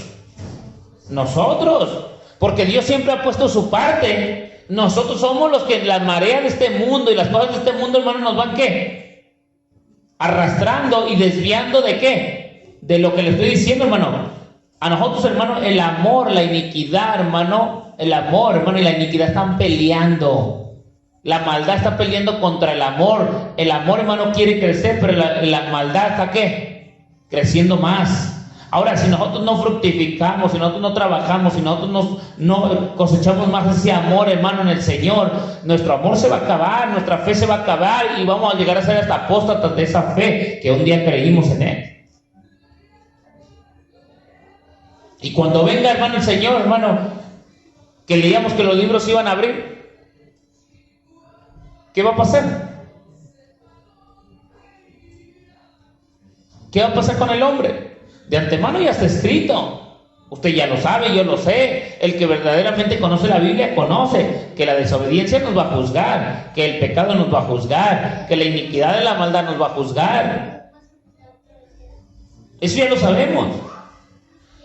Nosotros, porque Dios siempre ha puesto su parte. Nosotros somos los que las mareas de este mundo y las cosas de este mundo, hermano, nos van ¿qué? Arrastrando y desviando ¿de qué? De lo que le estoy diciendo, hermano. A nosotros, hermano, el amor, la iniquidad, hermano, el amor, hermano, y la iniquidad están peleando. La maldad está peleando contra el amor. El amor, hermano, quiere crecer, pero la maldad está ¿qué? Creciendo más. Ahora, si nosotros no fructificamos, si nosotros no trabajamos, si nosotros no cosechamos más ese amor, hermano, en el Señor, nuestro amor se va a acabar, nuestra fe se va a acabar y vamos a llegar a ser hasta apóstatas de esa fe que un día creímos en Él. Y cuando venga, hermano, el Señor, hermano, que leíamos que los libros se iban a abrir, ¿qué va a pasar? ¿Qué va a pasar con el hombre? De antemano ya está escrito. Usted ya lo sabe, yo lo sé. El que verdaderamente conoce la Biblia conoce que la desobediencia nos va a juzgar, que el pecado nos va a juzgar, que la iniquidad de la maldad nos va a juzgar. Eso ya lo sabemos.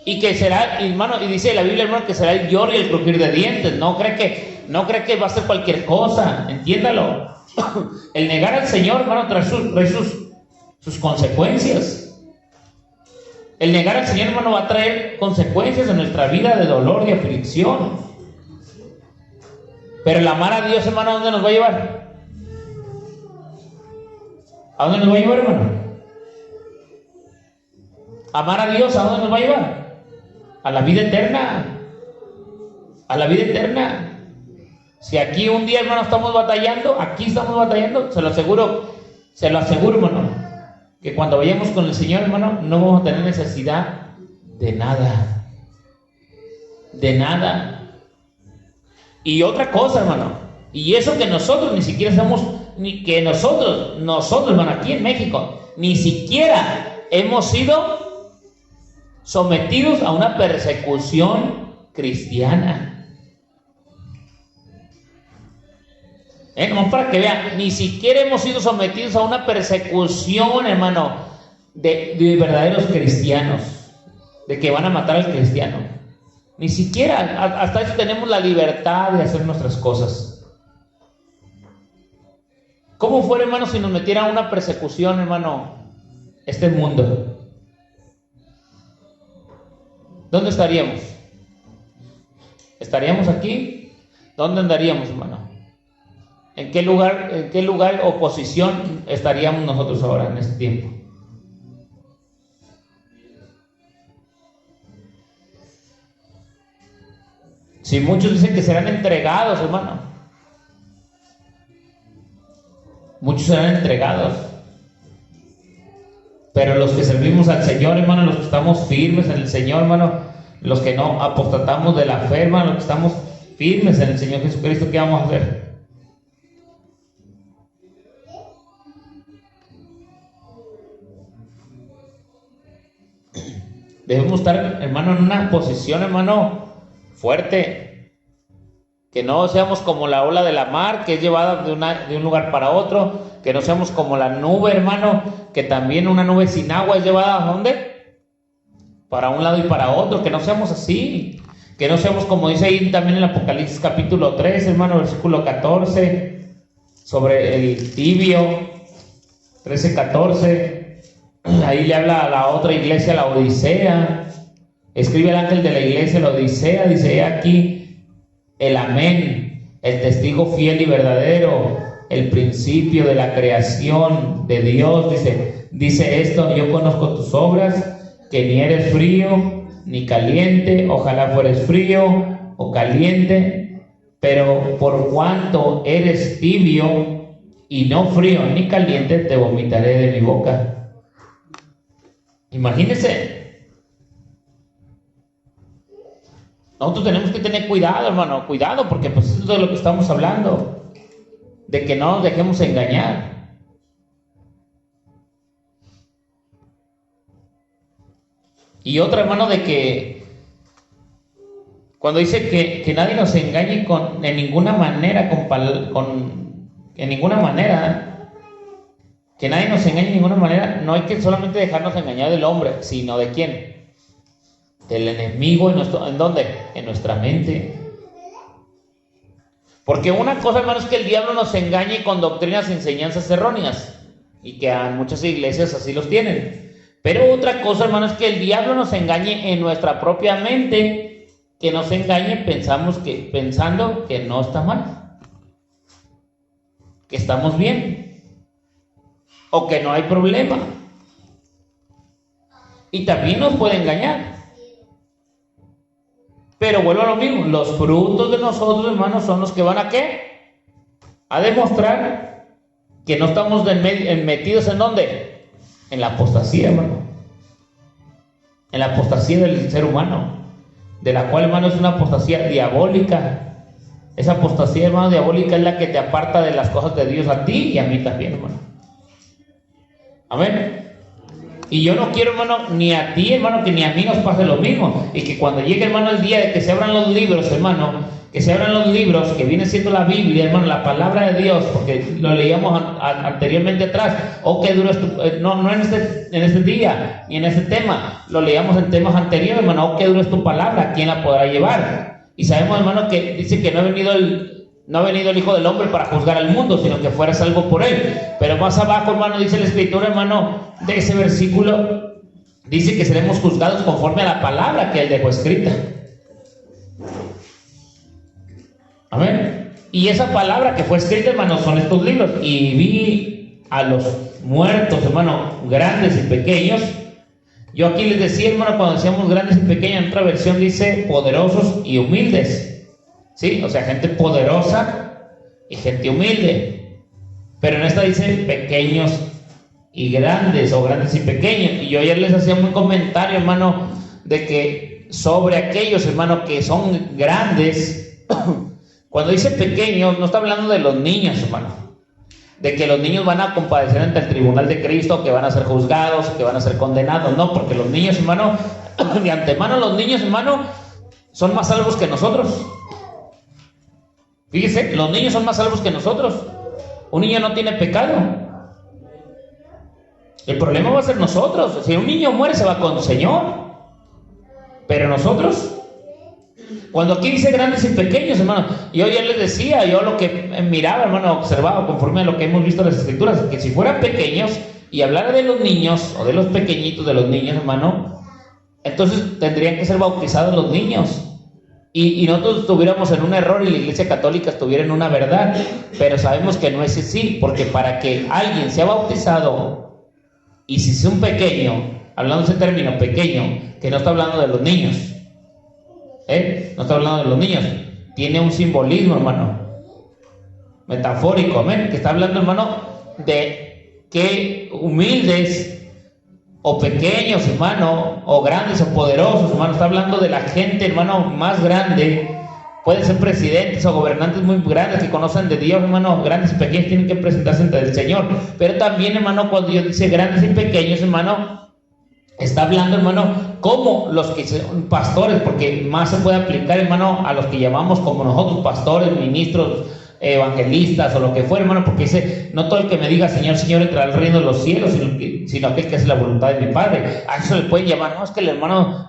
Y que será, hermano, y dice la Biblia, hermano, que será el lloro y el crujir de dientes. No cree que va a ser cualquier cosa. Entiéndalo. El negar al Señor, hermano, trae sus consecuencias. El negar al Señor, hermano, va a traer consecuencias en nuestra vida de dolor y aflicción. Pero el amar a Dios, hermano, ¿a dónde nos va a llevar? ¿A dónde nos va a llevar, hermano? Amar a Dios, ¿a dónde nos va a llevar? A la vida eterna. A la vida eterna. Si aquí un día, hermano, estamos batallando, aquí estamos batallando, se lo aseguro, hermano, que cuando vayamos con el Señor, hermano, no vamos a tener necesidad de nada. De nada. Y otra cosa, hermano, y eso que nosotros ni siquiera somos, ni que nosotros, hermano, aquí en México, ni siquiera hemos sido sometidos a una persecución cristiana. Nomás para que vean, ni siquiera hemos sido sometidos a una persecución, hermano, de verdaderos cristianos, de que van a matar al cristiano. Ni siquiera, hasta eso tenemos la libertad de hacer nuestras cosas. ¿Cómo fuera, hermano, si nos metiera a una persecución, hermano, este mundo? ¿Dónde estaríamos? ¿Estaríamos aquí? ¿Dónde andaríamos, hermano? ¿En qué lugar o posición estaríamos nosotros ahora en este tiempo? Si muchos dicen que serán entregados, hermano. Muchos serán entregados. Pero los que servimos al Señor, hermano, los que estamos firmes en el Señor, hermano, los que no apostatamos de la fe, hermano, los que estamos firmes en el Señor Jesucristo, ¿qué vamos a hacer? Debemos estar, hermano, en una posición, hermano, fuerte. Que no seamos como la ola de la mar, que es llevada de un lugar para otro. Que no seamos como la nube, hermano, que también una nube sin agua es llevada ¿a dónde? Para un lado y para otro. Que no seamos así. Que no seamos como dice ahí también en el Apocalipsis capítulo 3, hermano, versículo 14, sobre el tibio, 13-14. Ahí le habla a la otra iglesia, la Odisea. Escribe el ángel de la iglesia, la Odisea, dice aquí el amén, el testigo fiel y verdadero, el principio de la creación de Dios. Dice esto: yo conozco tus obras, que ni eres frío ni caliente. Ojalá fueres frío o caliente, pero por cuanto eres tibio y no frío ni caliente, te vomitaré de mi boca. Imagínense. Nosotros tenemos que tener cuidado, hermano, cuidado, porque pues eso es de lo que estamos hablando, de que no nos dejemos engañar. Y otra, hermano, de que cuando dice que nadie nos engañe en ninguna manera, en ninguna manera, que nadie nos engañe de ninguna manera, no hay que solamente dejarnos engañar del hombre, sino ¿de quién? Del enemigo. ¿En dónde? En nuestra mente. Porque una cosa, hermano, es que el diablo nos engañe con doctrinas y enseñanzas erróneas, y que en muchas iglesias así los tienen. Pero otra cosa, hermano, es que el diablo nos engañe en nuestra propia mente, que nos engañe pensando que no está mal, que estamos bien, o que no hay problema. y también nos puede engañar. Pero vuelvo a lo mismo, los frutos de nosotros, hermanos, son los que van a ¿qué? A demostrar que no estamos metidos ¿en dónde? En la apostasía, hermano. En la apostasía del ser humano, de la cual, hermano, es una apostasía diabólica. Esa apostasía, hermano, diabólica es la que te aparta de las cosas de Dios a ti y a mí también, hermano. Amén. Y yo no quiero, hermano, ni a ti, hermano, que ni a mí nos pase lo mismo. Y que cuando llegue, hermano, el día de que se abran los libros, hermano, que se abran los libros, que viene siendo la Biblia, hermano, la palabra de Dios, porque lo leíamos anteriormente atrás. Oh, qué duro es no en este día, ni en este tema. Lo leíamos en temas anteriores, hermano. Oh, qué duro es tu palabra, ¿quién la podrá llevar? Y sabemos, hermano, que dice que no ha venido el Hijo del Hombre para juzgar al mundo, sino que fuera salvo por él. Pero más abajo, hermano, dice la Escritura, hermano, de ese versículo, dice que seremos juzgados conforme a la palabra que él dejó escrita. Amén. Y esa palabra que fue escrita, hermano, son estos libros. Y vi a los muertos, hermano, grandes y pequeños. Yo aquí les decía, hermano, cuando decíamos grandes y pequeños, en otra versión dice poderosos y humildes. ¿Sí? O sea, gente poderosa y gente humilde. Pero en esta dice pequeños y grandes, o grandes y pequeños. Y yo ayer les hacía un comentario, hermano, de que sobre aquellos, hermano, que son grandes, cuando dice pequeños, no está hablando de los niños, hermano, de que los niños van a comparecer ante el tribunal de Cristo, que van a ser juzgados, que van a ser condenados. No, porque los niños, hermano, de antemano los niños, hermano, son más salvos que nosotros. Fíjese, los niños son más salvos que nosotros. Un niño no tiene pecado. El problema va a ser nosotros. Si un niño muere, se va con el Señor. Pero nosotros, cuando aquí dice grandes y pequeños, hermano, yo ya les decía, yo lo que miraba, hermano, observaba conforme a lo que hemos visto en las Escrituras, que si fueran pequeños y hablara de los niños o de los pequeñitos de los niños, hermano, entonces tendrían que ser bautizados los niños. Y nosotros estuviéramos en un error y la Iglesia Católica estuviera en una verdad, pero sabemos que no es así, porque para que alguien sea bautizado, y si es un pequeño, hablando de ese término pequeño, que no está hablando de los niños, no está hablando de los niños, tiene un simbolismo, hermano, metafórico, amén, que está hablando, hermano, de que humildes o pequeños, hermano, o grandes o poderosos, hermano, está hablando de la gente, hermano, más grande. Pueden ser presidentes o gobernantes muy grandes que conocen de Dios, hermano. Grandes y pequeños tienen que presentarse ante el Señor. Pero también, hermano, cuando Dios dice grandes y pequeños, hermano, está hablando, hermano, como los que son pastores, porque más se puede aplicar, hermano, a los que llamamos como nosotros pastores, ministros, evangelistas o lo que fuera, hermano, porque dice, no todo el que me diga Señor, Señor entrará al reino de los cielos, sino aquel que hace la voluntad de mi Padre. A eso le pueden llamar, no, es que el hermano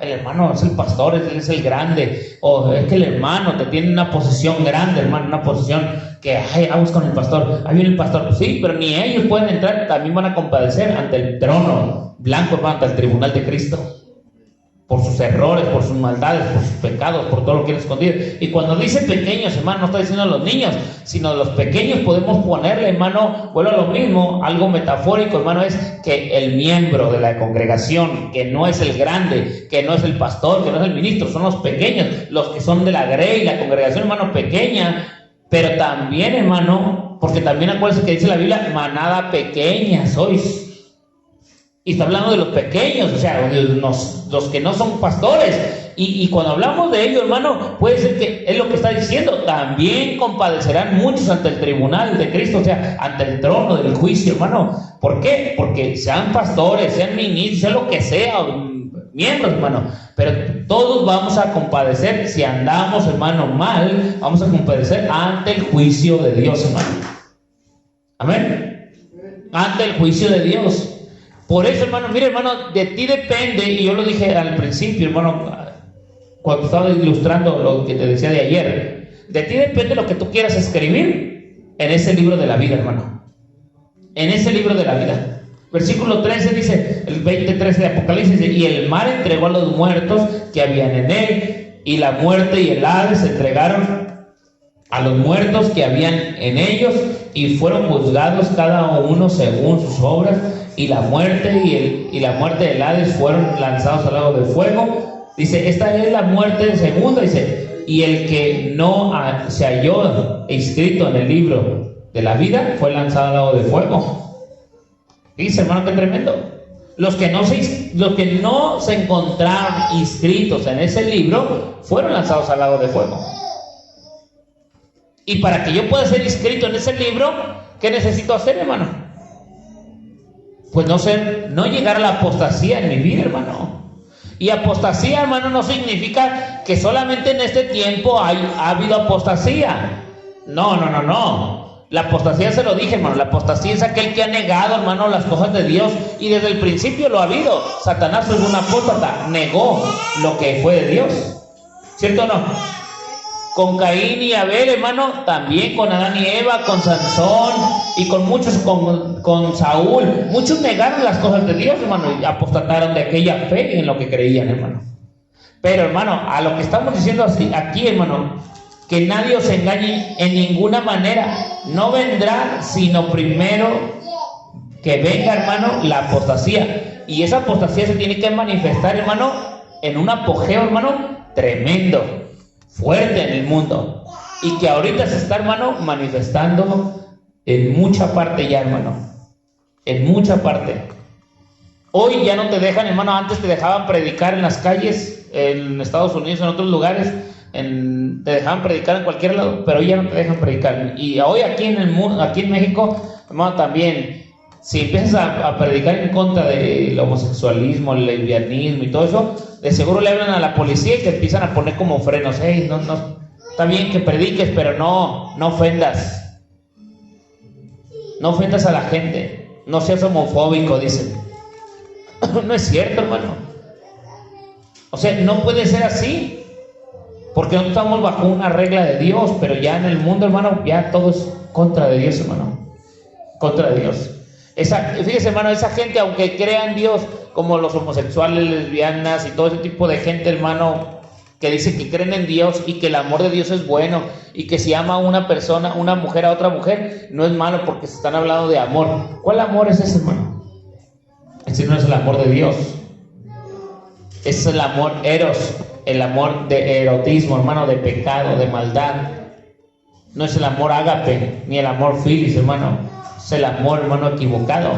es el pastor, él es el grande, o es que el hermano te tiene una posición grande, hermano, una posición que, vamos con el pastor, ahí viene el pastor, sí, pero ni ellos pueden entrar, también van a compadecer ante el trono blanco, hermano, ante el tribunal de Cristo, por sus errores, por sus maldades, por sus pecados, por todo lo que han escondido. Y cuando dice pequeños, hermano, no está diciendo los niños, sino los pequeños podemos ponerle, hermano, vuelvo a lo mismo, algo metafórico, hermano, es que el miembro de la congregación, que no es el grande, que no es el pastor, que no es el ministro, son los pequeños, los que son de la grey, la congregación, hermano, pequeña, pero también, hermano, porque también acuérdense que dice la Biblia, manada pequeña sois. Y está hablando de los pequeños, o sea, los que no son pastores. Y cuando hablamos de ello, hermano, puede ser que es lo que está diciendo. También compadecerán muchos ante el tribunal de Cristo, o sea, ante el trono del juicio, hermano. ¿Por qué? Porque sean pastores, sean ministros, sea lo que sea, miembros, hermano. Pero todos vamos a compadecer, si andamos, hermano, mal, vamos a compadecer ante el juicio de Dios, hermano. Amén. Ante el juicio de Dios. Por eso, hermano, mire, hermano, de ti depende, y yo lo dije al principio, hermano, cuando estaba ilustrando lo que te decía de ayer, de ti depende lo que tú quieras escribir en ese libro de la vida, hermano. En ese libro de la vida. Versículo 13 dice, el 20:13 de Apocalipsis, y el mar entregó a los muertos que habían en él, y la muerte y el Hades se entregaron a los muertos que habían en ellos, y fueron juzgados cada uno según sus obras. y la muerte y la muerte del Hades fueron lanzados al lago de fuego. Dice, esta es la muerte segunda, dice, y el que no se halló inscrito en el libro de la vida fue lanzado al lago de fuego. Dice, hermano, qué tremendo. Los que no se encontraron inscritos en ese libro fueron lanzados al lago de fuego. Y para que yo pueda ser inscrito en ese libro, ¿qué necesito hacer, hermano? Pues no llegar a la apostasía en mi vida, hermano. Y apostasía, hermano, no significa que solamente en este tiempo ha habido apostasía. No. La apostasía, se lo dije, hermano, la apostasía es aquel que ha negado, hermano, las cosas de Dios, y desde el principio lo ha habido. Satanás es un apóstata, negó lo que fue de Dios, ¿cierto o no? Con Caín y Abel, hermano, también con Adán y Eva, con Sansón y con muchos, con Saúl, muchos negaron las cosas de Dios, hermano, y apostataron de aquella fe en lo que creían, hermano. Pero, hermano, a lo que estamos diciendo aquí, hermano, que nadie os engañe en ninguna manera. No vendrá sino primero que venga, hermano, la apostasía. Y esa apostasía se tiene que manifestar, hermano, en un apogeo, hermano, tremendo, fuerte en el mundo. Y que ahorita se está, hermano, manifestando en mucha parte ya, hermano. En mucha parte. Hoy ya no te dejan, hermano, antes te dejaban predicar en las calles, en Estados Unidos, en otros lugares. Te dejaban predicar en cualquier lado, pero hoy ya no te dejan predicar. Y hoy aquí en el mundo, aquí en México, hermano, también, si empiezas a predicar en contra del homosexualismo, el lesbianismo y todo eso, de seguro le hablan a la policía y te empiezan a poner como frenos. Hey, no, está bien que prediques, pero no ofendas. No ofendas a la gente. No seas homofóbico, dicen. No es cierto, hermano. O sea, no puede ser así. Porque no estamos bajo una regla de Dios, pero ya en el mundo, hermano, ya todo es contra de Dios, hermano. Contra de Dios. Fíjese, hermano, esa gente, aunque crea en Dios, como los homosexuales, lesbianas y todo ese tipo de gente, hermano, que dice que creen en Dios y que el amor de Dios es bueno y que si ama a una persona, una mujer a otra mujer, no es malo porque se están hablando de amor. ¿Cuál amor es ese, hermano? Ese no es el amor de Dios. Ese es el amor eros. El amor de erotismo, hermano, de pecado, de maldad. No es el amor ágape, ni el amor filis, hermano. Es el amor, hermano, equivocado.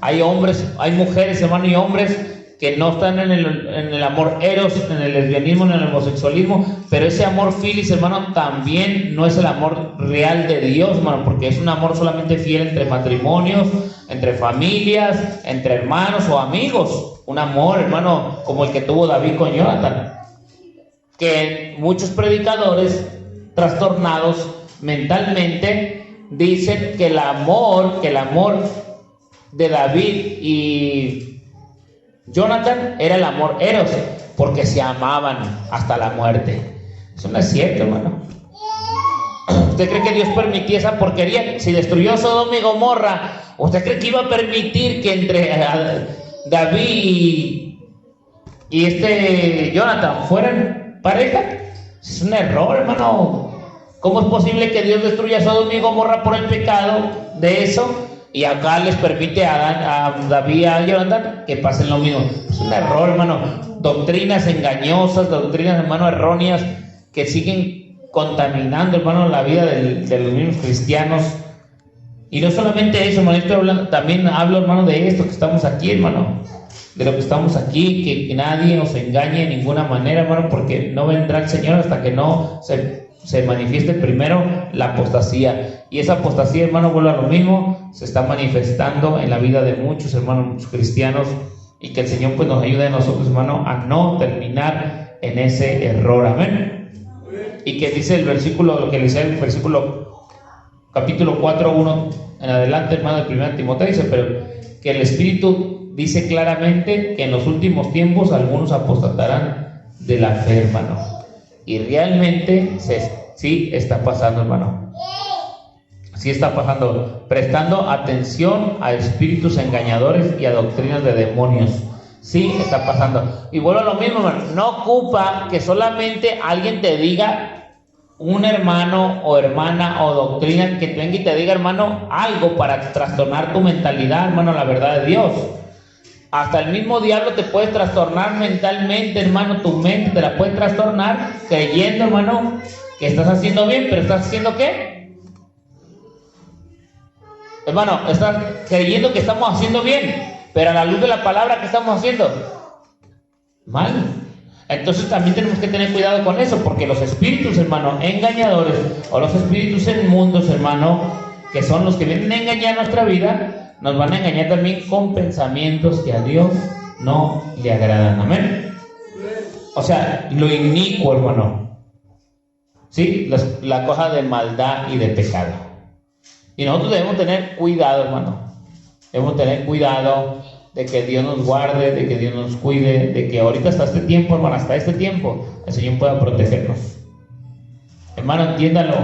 Hay hombres, hay mujeres, hermano, y hombres que no están en el amor eros, en el lesbianismo, en el homosexualismo, pero ese amor filis, hermano, también no es el amor real de Dios, hermano, porque es un amor solamente fiel entre matrimonios, entre familias, entre hermanos o amigos. Un amor, hermano, como el que tuvo David con Jonathan. Que muchos predicadores trastornados mentalmente dicen que el amor de David y Jonathan era el amor eros, porque se amaban hasta la muerte. Eso no es cierto, hermano. ¿Usted cree que Dios permitía esa porquería? Si destruyó Sodoma y Gomorra, ¿usted cree que iba a permitir que entre David y Jonathan fueran pareja? Es un error, hermano. ¿Cómo es posible que Dios destruya Sodoma y Gomorra por el pecado de eso y acá les permite a David y a Jonathan que pasen lo mismo? Es un error, hermano. Doctrinas engañosas, doctrinas, hermano, erróneas que siguen contaminando, hermano, la vida de los mismos cristianos. Y no solamente eso, hermano, también hablo, hermano, de esto que estamos aquí, hermano. De lo que estamos aquí, que nadie nos engañe de ninguna manera, hermano, porque no vendrá el Señor hasta que no se manifieste primero la apostasía. Y esa apostasía, hermano, vuelve a lo mismo, se está manifestando en la vida de muchos hermanos, muchos cristianos, y que el Señor pues nos ayude a nosotros, hermano, a no terminar en ese error. Amén. Y que dice el versículo, lo que dice el versículo capítulo 4:1 en adelante, hermano, de 1 Timoteo, dice, pero que el Espíritu dice claramente que en los últimos tiempos algunos apostatarán de la fe, hermano. Y realmente sí está pasando, hermano. Sí está pasando. Prestando atención a espíritus engañadores y a doctrinas de demonios. Sí está pasando. Y vuelvo a lo mismo, hermano. No ocupa que solamente alguien te diga un hermano o hermana o doctrina que venga y te diga, hermano, algo para trastornar tu mentalidad, hermano, la verdad de Dios. Hasta el mismo diablo te puede trastornar mentalmente, hermano, tu mente te la puede trastornar creyendo, hermano, que estás haciendo bien, pero ¿estás haciendo qué? Hermano, estás creyendo que estamos haciendo bien, pero a la luz de la palabra, ¿qué estamos haciendo? Mal. Entonces también tenemos que tener cuidado con eso, porque los espíritus, hermano, engañadores, o los espíritus inmundos, hermano, que son los que vienen a engañar nuestra vida, nos van a engañar también con pensamientos que a Dios no le agradan. Amén. O sea, lo inicuo, hermano. ¿Sí? La cosa de maldad y de pecado. Y nosotros debemos tener cuidado, hermano. Debemos tener cuidado de que Dios nos guarde, de que Dios nos cuide, de que ahorita hasta este tiempo, hermano, hasta este tiempo, el Señor pueda protegernos. Hermano, entiéndalo.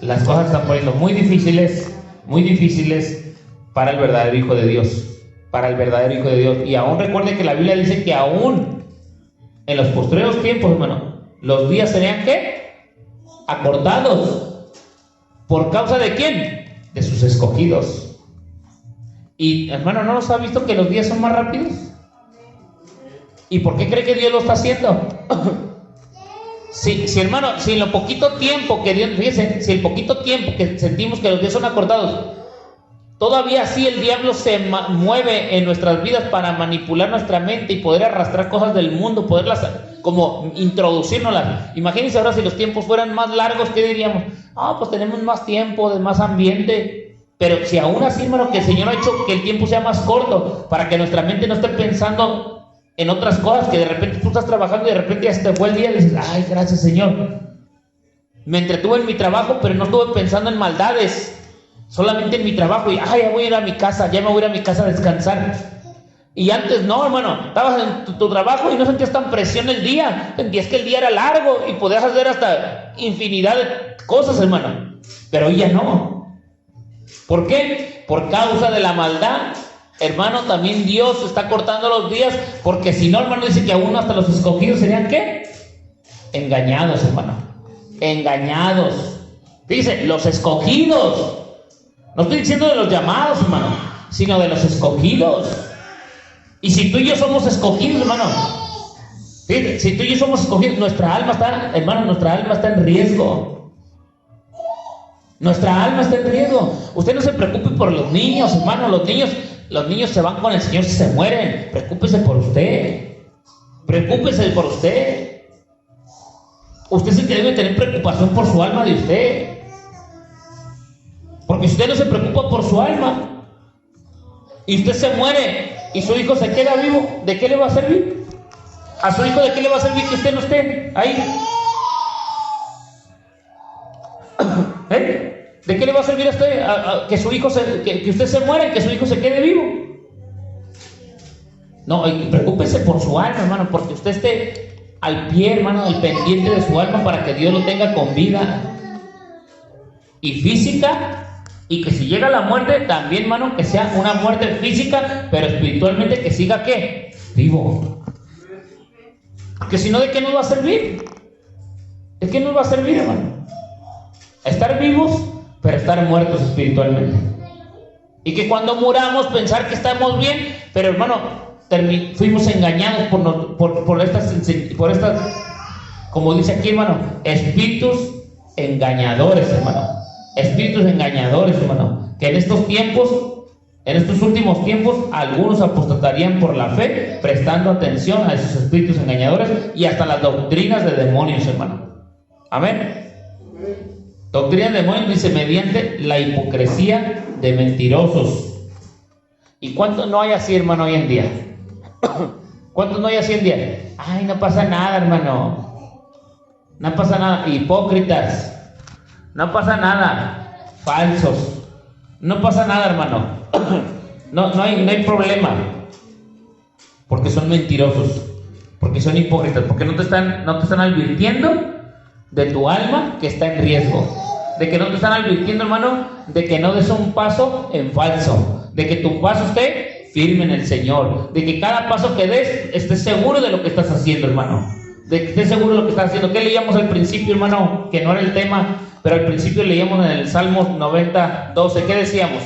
Las cosas están poniendo muy difíciles para el verdadero Hijo de Dios. Para el verdadero Hijo de Dios. Y aún recuerde que la Biblia dice que aún en los postreros tiempos, hermano, los días serían ¿qué? Acortados. ¿Por causa de quién? De sus escogidos. Y hermano, ¿no los ha visto que los días son más rápidos? ¿Y por qué cree que Dios lo está haciendo? Si hermano, si en lo poquito tiempo que Dios, fíjense, si el poquito tiempo que sentimos que los días son acortados, todavía así el diablo se mueve en nuestras vidas para manipular nuestra mente y poder arrastrar cosas del mundo, poderlas como introducirnoslas. Imagínense ahora si los tiempos fueran más largos, ¿qué diríamos? Pues tenemos más tiempo, de más ambiente. Pero si aún así, hermano, que el Señor ha hecho que el tiempo sea más corto, para que nuestra mente no esté pensando en otras cosas, que de repente tú estás trabajando y de repente ya se te fue el día y dices, ay, gracias Señor, me entretuve en mi trabajo, pero no estuve pensando en maldades, solamente en mi trabajo, y ya voy a ir a mi casa, ya me voy a ir a mi casa a descansar. Y antes no, hermano, estabas en tu trabajo y no sentías tan presión el día, sentías que el día era largo y podías hacer hasta infinidad de cosas, hermano, pero hoy ya no. ¿Por qué? Por causa de la maldad, hermano. También Dios está cortando los días, porque si no, hermano, dice que aún hasta los escogidos serían ¿qué? Engañados, hermano, engañados. Dice, los escogidos. No estoy diciendo de los llamados, hermano, sino de los escogidos. Y si tú y yo somos escogidos, hermano, ¿sí? Si tú y yo somos escogidos, nuestra alma está, hermano, nuestra alma está en riesgo. Nuestra alma está en riesgo. Usted no se preocupe por los niños, hermano. Los niños se van con el Señor si se mueren. Preocúpese por usted. Preocúpese por usted. Usted es el que debe tener preocupación por su alma de usted. Porque si usted no se preocupa por su alma y usted se muere y su hijo se queda vivo, ¿de qué le va a servir? ¿A su hijo de qué le va a servir que usted no esté ahí? ¿De qué le va a servir a usted que su hijo que usted se muera y que su hijo se quede vivo? No, preocúpese por su alma, hermano, porque usted esté al pie, hermano, al pendiente de su alma para que Dios lo tenga con vida y física, y que si llega la muerte también, hermano, que sea una muerte física, pero espiritualmente que siga ¿qué? Vivo. Que si no, ¿de qué nos va a servir? ¿De qué nos va a servir, hermano? Estar vivos, pero estar muertos espiritualmente. Y que cuando muramos pensar que estamos bien, pero hermano, fuimos engañados por estas, como dice aquí, hermano, espíritus engañadores, hermano. Espíritus engañadores, hermano. Que en estos tiempos, en estos últimos tiempos, algunos apostatarían por la fe, prestando atención a esos espíritus engañadores y hasta las doctrinas de demonios, hermano. Amén. Doctrina de demonios, dice, mediante la hipocresía de mentirosos. ¿Y cuántos no hay así, hermano, hoy en día? ¿Cuántos no hay así en día? Ay, no pasa nada, hermano. No pasa nada. Hipócritas. No pasa nada. Falsos. No pasa nada, hermano. No hay problema. Porque son mentirosos. Porque son hipócritas. Porque no te están advirtiendo de tu alma que está en riesgo, de que no te están advirtiendo, hermano, de que no des un paso en falso, de que tu paso esté firme en el Señor, de que cada paso que des estés seguro de lo que estás haciendo, hermano. de seguro lo que está haciendo. ¿Qué leíamos al principio, hermano? Que no era el tema, pero al principio leíamos en el Salmo 90, 12. ¿Qué decíamos?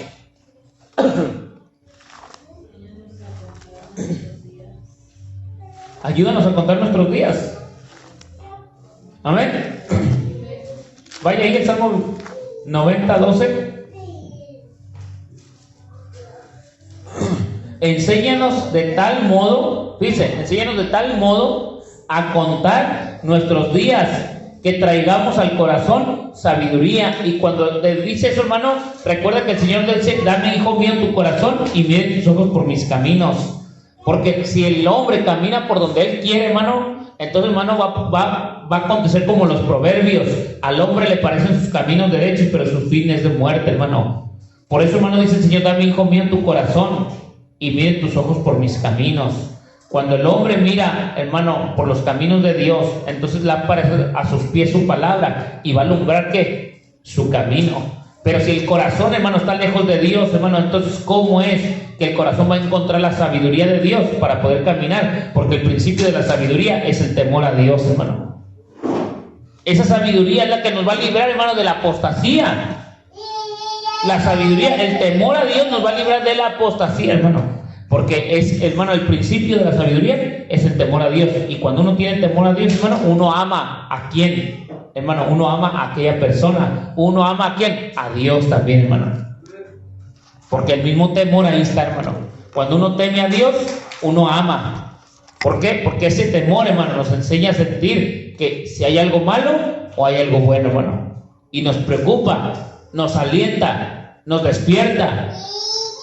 Ayúdanos a contar nuestros días. Amén. Vaya ahí el Salmo 90, 12. Enséñanos de tal modo, dice, enséñanos de tal modo a contar nuestros días, que traigamos al corazón sabiduría. Y cuando le dice eso, hermano, recuerda que el Señor le dice: dame, hijo mío, tu corazón y miren tus ojos por mis caminos. Porque si el hombre camina por donde él quiere, hermano, entonces, hermano, va a acontecer como los proverbios: al hombre le parecen sus caminos derechos, pero su fin es de muerte, hermano. Por eso, hermano, dice el Señor: dame, hijo mío, tu corazón y miren tus ojos por mis caminos. Cuando el hombre mira, hermano, por los caminos de Dios, entonces le aparece a sus pies su palabra y va a alumbrar ¿qué? Su camino. Pero si el corazón, hermano, está lejos de Dios, hermano, entonces ¿cómo es que el corazón va a encontrar la sabiduría de Dios para poder caminar? Porque el principio de la sabiduría es el temor a Dios, hermano. Esa sabiduría es la que nos va a librar, hermano, de la apostasía. La sabiduría, el temor a Dios nos va a librar de la apostasía, hermano. Porque es, hermano, el principio de la sabiduría es el temor a Dios. Y cuando uno tiene temor a Dios, hermano, uno ama ¿a quién? Hermano, uno ama a aquella persona. Uno ama ¿a quién? A Dios también, hermano. Porque el mismo temor ahí está, hermano. Cuando uno teme a Dios, uno ama. ¿Por qué? Porque ese temor, hermano, nos enseña a sentir que si hay algo malo o hay algo bueno, hermano. Y nos preocupa, nos alienta, nos despierta,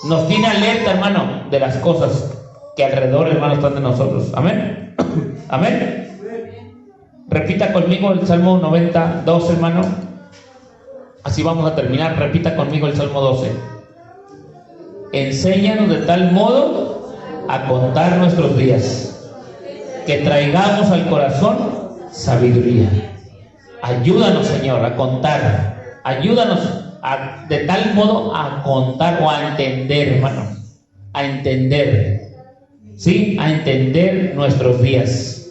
nos tiene alerta, hermano, de las cosas que alrededor, hermano, están de nosotros. Amén. Amén. Repita conmigo el Salmo 90, 12, hermano. Así vamos a terminar. Repita conmigo el Salmo 12. Enséñanos de tal modo a contar nuestros días, que traigamos al corazón sabiduría. Ayúdanos, Señor, a contar. Ayúdanos de tal modo a contar o a entender, hermano. A entender. ¿Sí? A entender nuestros días.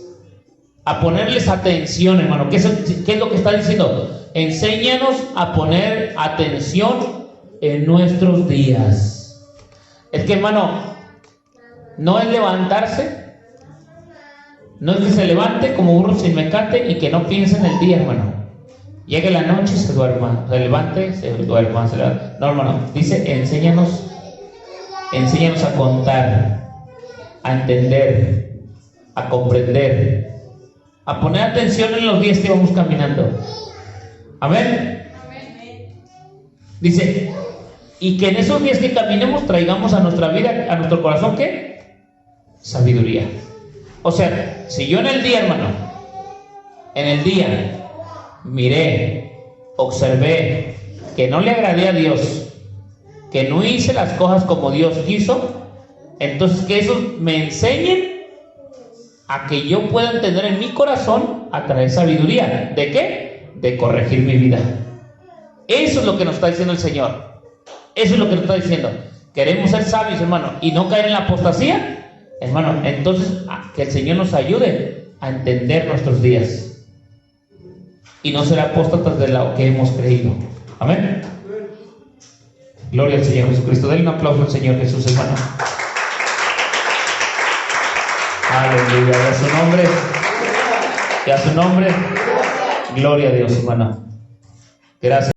A ponerles atención, hermano. ¿Qué es lo que está diciendo? Enséñanos a poner atención en nuestros días. Es que, hermano, no es levantarse, no es que se levante como burro sin mecate y que no piense en el día, hermano. Llegue la noche y se duerma, se levante, se duerma, se levanta. No, hermano, dice: enséñanos a contar, a entender, a comprender, a poner atención en los días que vamos caminando. Amén. Dice: y que en esos días que caminemos traigamos a nuestra vida, a nuestro corazón, ¿qué? Sabiduría. O sea, si yo en el día, hermano, en el día miré, observé que no le agradé a Dios, que no hice las cosas como Dios quiso, entonces que eso me enseñen a que yo pueda entender en mi corazón a traer sabiduría. ¿De qué? De corregir mi vida. Eso es lo que nos está diciendo el Señor. Eso es lo que nos está diciendo. Queremos ser sabios, hermano, y no caer en la apostasía, hermano. Entonces, que el Señor nos ayude a entender nuestros días y no ser apóstatas de lo que hemos creído. Amén. Gloria al Señor Jesucristo. Denle un aplauso al Señor Jesús, hermano. Aleluya. Y a su nombre. Y a su nombre. Gloria a Dios, hermano. Gracias.